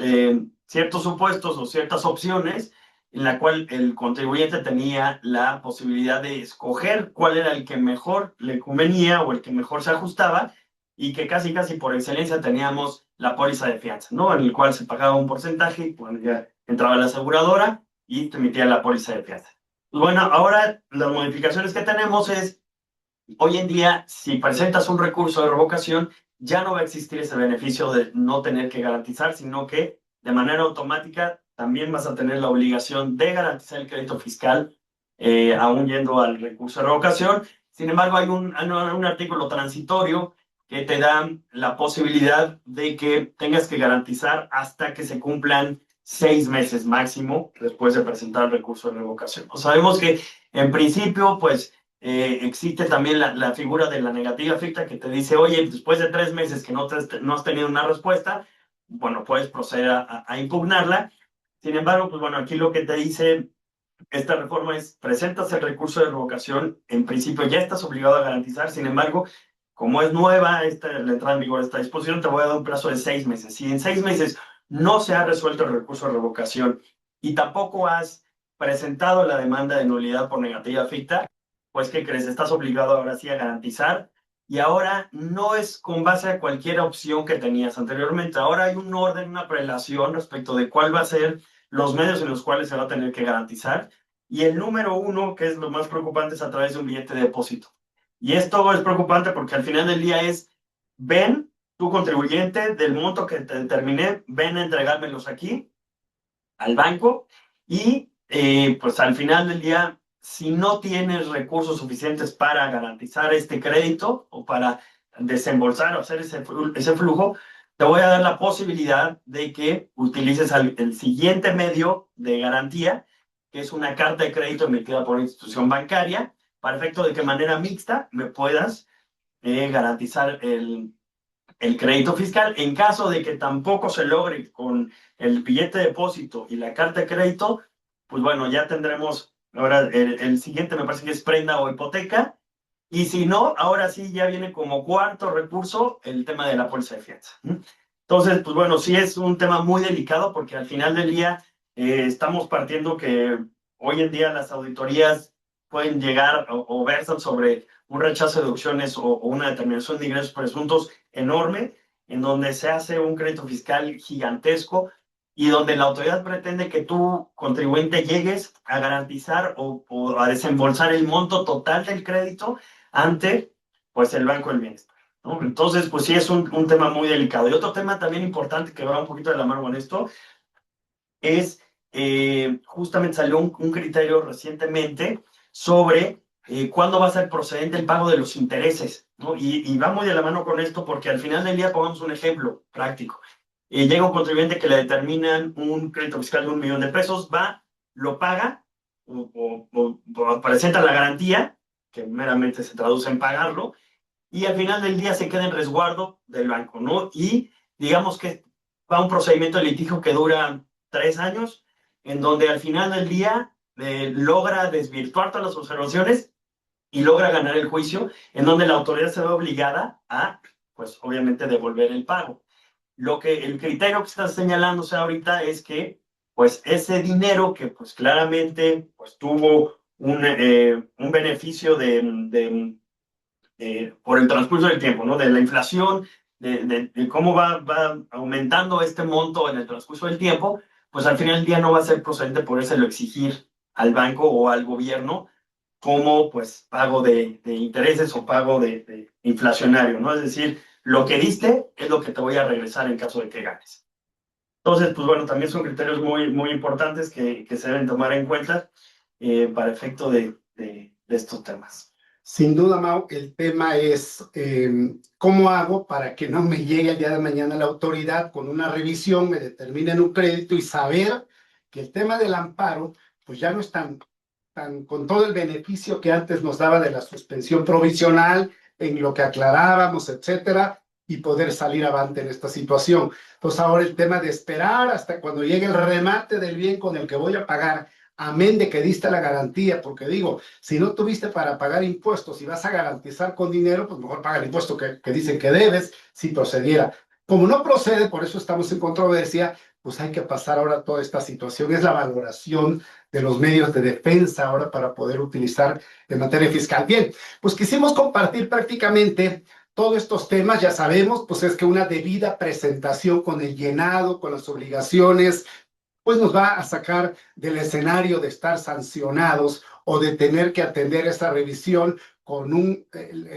supuestos o ciertas opciones en la cual el contribuyente tenía la posibilidad de escoger cuál era el que mejor le convenía o el que mejor se ajustaba, y que casi por excelencia teníamos la póliza de fianza, ¿no? En el cual se pagaba un porcentaje y cuando ya entraba la aseguradora y te emitía la póliza de fianza. Pues bueno, ahora las modificaciones que tenemos es, hoy en día, si presentas un recurso de revocación, ya no va a existir ese beneficio de no tener que garantizar, sino que de manera automática también vas a tener la obligación de garantizar el crédito fiscal, aún yendo al recurso de revocación. Sin embargo, hay un artículo transitorio que te da la posibilidad de que tengas que garantizar hasta que se cumplan 6 meses máximo después de presentar el recurso de revocación. Sabemos que en principio, pues, existe también la figura de la negativa ficta que te dice, oye, después de 3 meses que no has tenido una respuesta, bueno, puedes proceder a impugnarla. Sin embargo, pues bueno, aquí lo que te dice esta reforma es, presentas el recurso de revocación, en principio ya estás obligado a garantizar. Sin embargo, como es nueva la entrada en vigor de esta disposición, te voy a dar un plazo de 6 meses. Si en 6 meses no se ha resuelto el recurso de revocación y tampoco has presentado la demanda de nulidad por negativa ficta, pues, ¿qué crees? Estás obligado ahora sí a garantizar, y ahora no es con base a cualquier opción que tenías anteriormente. Ahora hay un orden, una prelación respecto de cuál va a ser los medios en los cuales se va a tener que garantizar. Y el número 1, que es lo más preocupante, es a través de un billete de depósito. Y esto es preocupante porque al final del día es, ven, tu contribuyente, del monto que te determiné, ven a entregármelos aquí al banco, y pues al final del día, si no tienes recursos suficientes para garantizar este crédito o para desembolsar o hacer ese flujo, te voy a dar la posibilidad de que utilices el siguiente medio de garantía, que es una carta de crédito emitida por una institución bancaria, para efecto de que de manera mixta me puedas garantizar el crédito fiscal. En caso de que tampoco se logre con el billete de depósito y la carta de crédito, pues bueno, ya tendremos, ahora el siguiente me parece que es prenda o hipoteca, y si no, ahora sí ya viene como cuarto recurso el tema de la póliza de fianza. Entonces, pues bueno, sí es un tema muy delicado porque al final del día estamos partiendo que hoy en día las auditorías pueden llegar o versan sobre un rechazo de deducciones o una determinación de ingresos presuntos enorme, en donde se hace un crédito fiscal gigantesco y donde la autoridad pretende que tú, contribuyente, llegues a garantizar o a desembolsar el monto total del crédito ante, pues, el Banco del Bienestar, ¿no? Entonces, pues sí es un tema muy delicado. Y otro tema también importante que va un poquito de la mano con esto es, justamente salió un criterio recientemente sobre cuándo va a ser procedente el pago de los intereses, ¿no? Y va muy de la mano con esto porque al final del día, pongamos un ejemplo práctico. Llega un contribuyente que le determinan un crédito fiscal de 1 millón de pesos, va, lo paga o presenta la garantía, que meramente se traduce en pagarlo, y al final del día se queda en resguardo del banco, ¿no? Y digamos que va un procedimiento de litigio que dura 3 años, en donde al final del día logra desvirtuar todas las observaciones y logra ganar el juicio, en donde la autoridad se ve obligada a, pues obviamente, devolver el pago. Lo que el criterio que está señalándose ahorita es que, pues, ese dinero que, pues, claramente, pues, tuvo un beneficio por el transcurso del tiempo, ¿no? De la inflación, de cómo va aumentando este monto en el transcurso del tiempo, pues al final del día no va a ser procedente por eso lo exigir al banco o al gobierno como, pues, pago de intereses o pago de inflacionario, ¿no? Es decir, lo que diste es lo que te voy a regresar en caso de que ganes. Entonces, pues bueno, también son criterios muy, muy importantes que se deben tomar en cuenta para efecto de estos temas. Sin duda, Mau, el tema es cómo hago para que no me llegue el día de mañana la autoridad con una revisión, me determinen un crédito y saber que el tema del amparo, pues ya no es tan con todo el beneficio que antes nos daba de la suspensión provisional, en lo que aclarábamos, etcétera, y poder salir avante en esta situación. Entonces ahora el tema de esperar hasta cuando llegue el remate del bien con el que voy a pagar, amén de que diste la garantía, porque digo, si no tuviste para pagar impuestos y vas a garantizar con dinero, pues mejor paga el impuesto que dicen que debes, si procediera. Como no procede, por eso estamos en controversia, pues hay que pasar ahora toda esta situación. Es la valoración de los medios de defensa ahora para poder utilizar en materia fiscal. Bien, pues quisimos compartir prácticamente todos estos temas. Ya sabemos, pues es que una debida presentación con el llenado, con las obligaciones, pues nos va a sacar del escenario de estar sancionados o de tener que atender esa revisión con un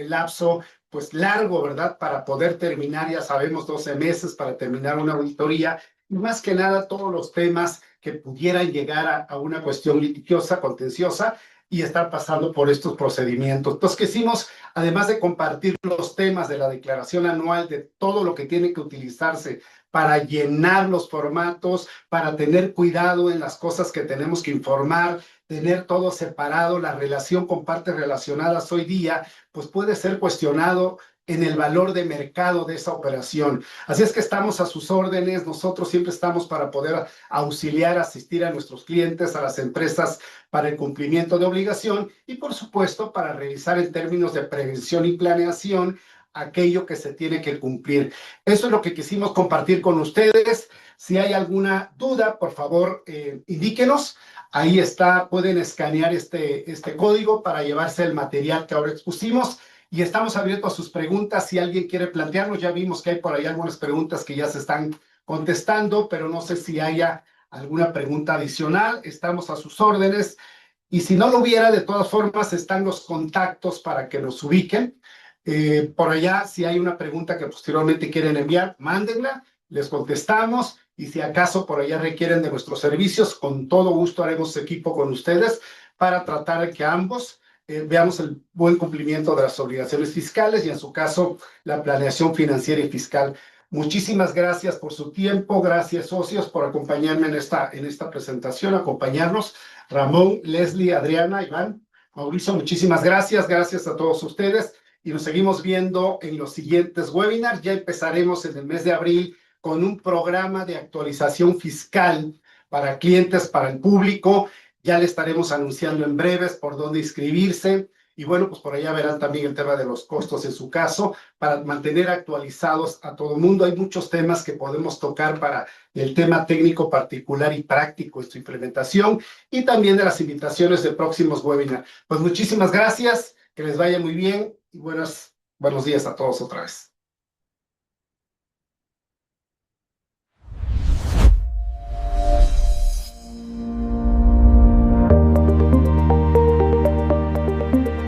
lapso pues largo, ¿verdad? Para poder terminar, ya sabemos, 12 meses para terminar una auditoría y más que nada todos los temas que pudieran llegar a una cuestión litigiosa, contenciosa y estar pasando por estos procedimientos. Entonces, quisimos, además de compartir los temas de la declaración anual, de todo lo que tiene que utilizarse para llenar los formatos, para tener cuidado en las cosas que tenemos que informar, tener todo separado, la relación con partes relacionadas hoy día, pues puede ser cuestionado en el valor de mercado de esa operación. Así es que estamos a sus órdenes, nosotros siempre estamos para poder auxiliar, asistir a nuestros clientes, a las empresas para el cumplimiento de obligación y por supuesto para revisar en términos de prevención y planeación aquello que se tiene que cumplir. Eso es lo que quisimos compartir con ustedes. Si hay alguna duda, por favor, indíquenos. Ahí está, pueden escanear este código para llevarse el material que ahora expusimos. Y estamos abiertos a sus preguntas. Si alguien quiere plantearnos, ya vimos que hay por ahí algunas preguntas que ya se están contestando, pero no sé si haya alguna pregunta adicional. Estamos a sus órdenes. Y si no lo hubiera, de todas formas, están los contactos para que nos ubiquen. Por allá, si hay una pregunta que posteriormente quieren enviar, mándenla, les contestamos y si acaso por allá requieren de nuestros servicios, con todo gusto haremos equipo con ustedes para tratar de que ambos veamos el buen cumplimiento de las obligaciones fiscales y en su caso la planeación financiera y fiscal. Muchísimas gracias por su tiempo, gracias socios por acompañarme en esta presentación, acompañarnos. Ramón, Leslie, Adriana, Iván, Mauricio, muchísimas gracias, gracias a todos ustedes. Y nos seguimos viendo en los siguientes webinars. Ya empezaremos en el mes de abril con un programa de actualización fiscal para clientes, para el público. Ya le estaremos anunciando en breves por dónde inscribirse. Y bueno, pues por allá verán también el tema de los costos en su caso, para mantener actualizados a todo el mundo. Hay muchos temas que podemos tocar para el tema técnico particular y práctico en su implementación y también de las invitaciones de próximos webinars. Pues muchísimas gracias, que les vaya muy bien y buenos días a todos otra vez.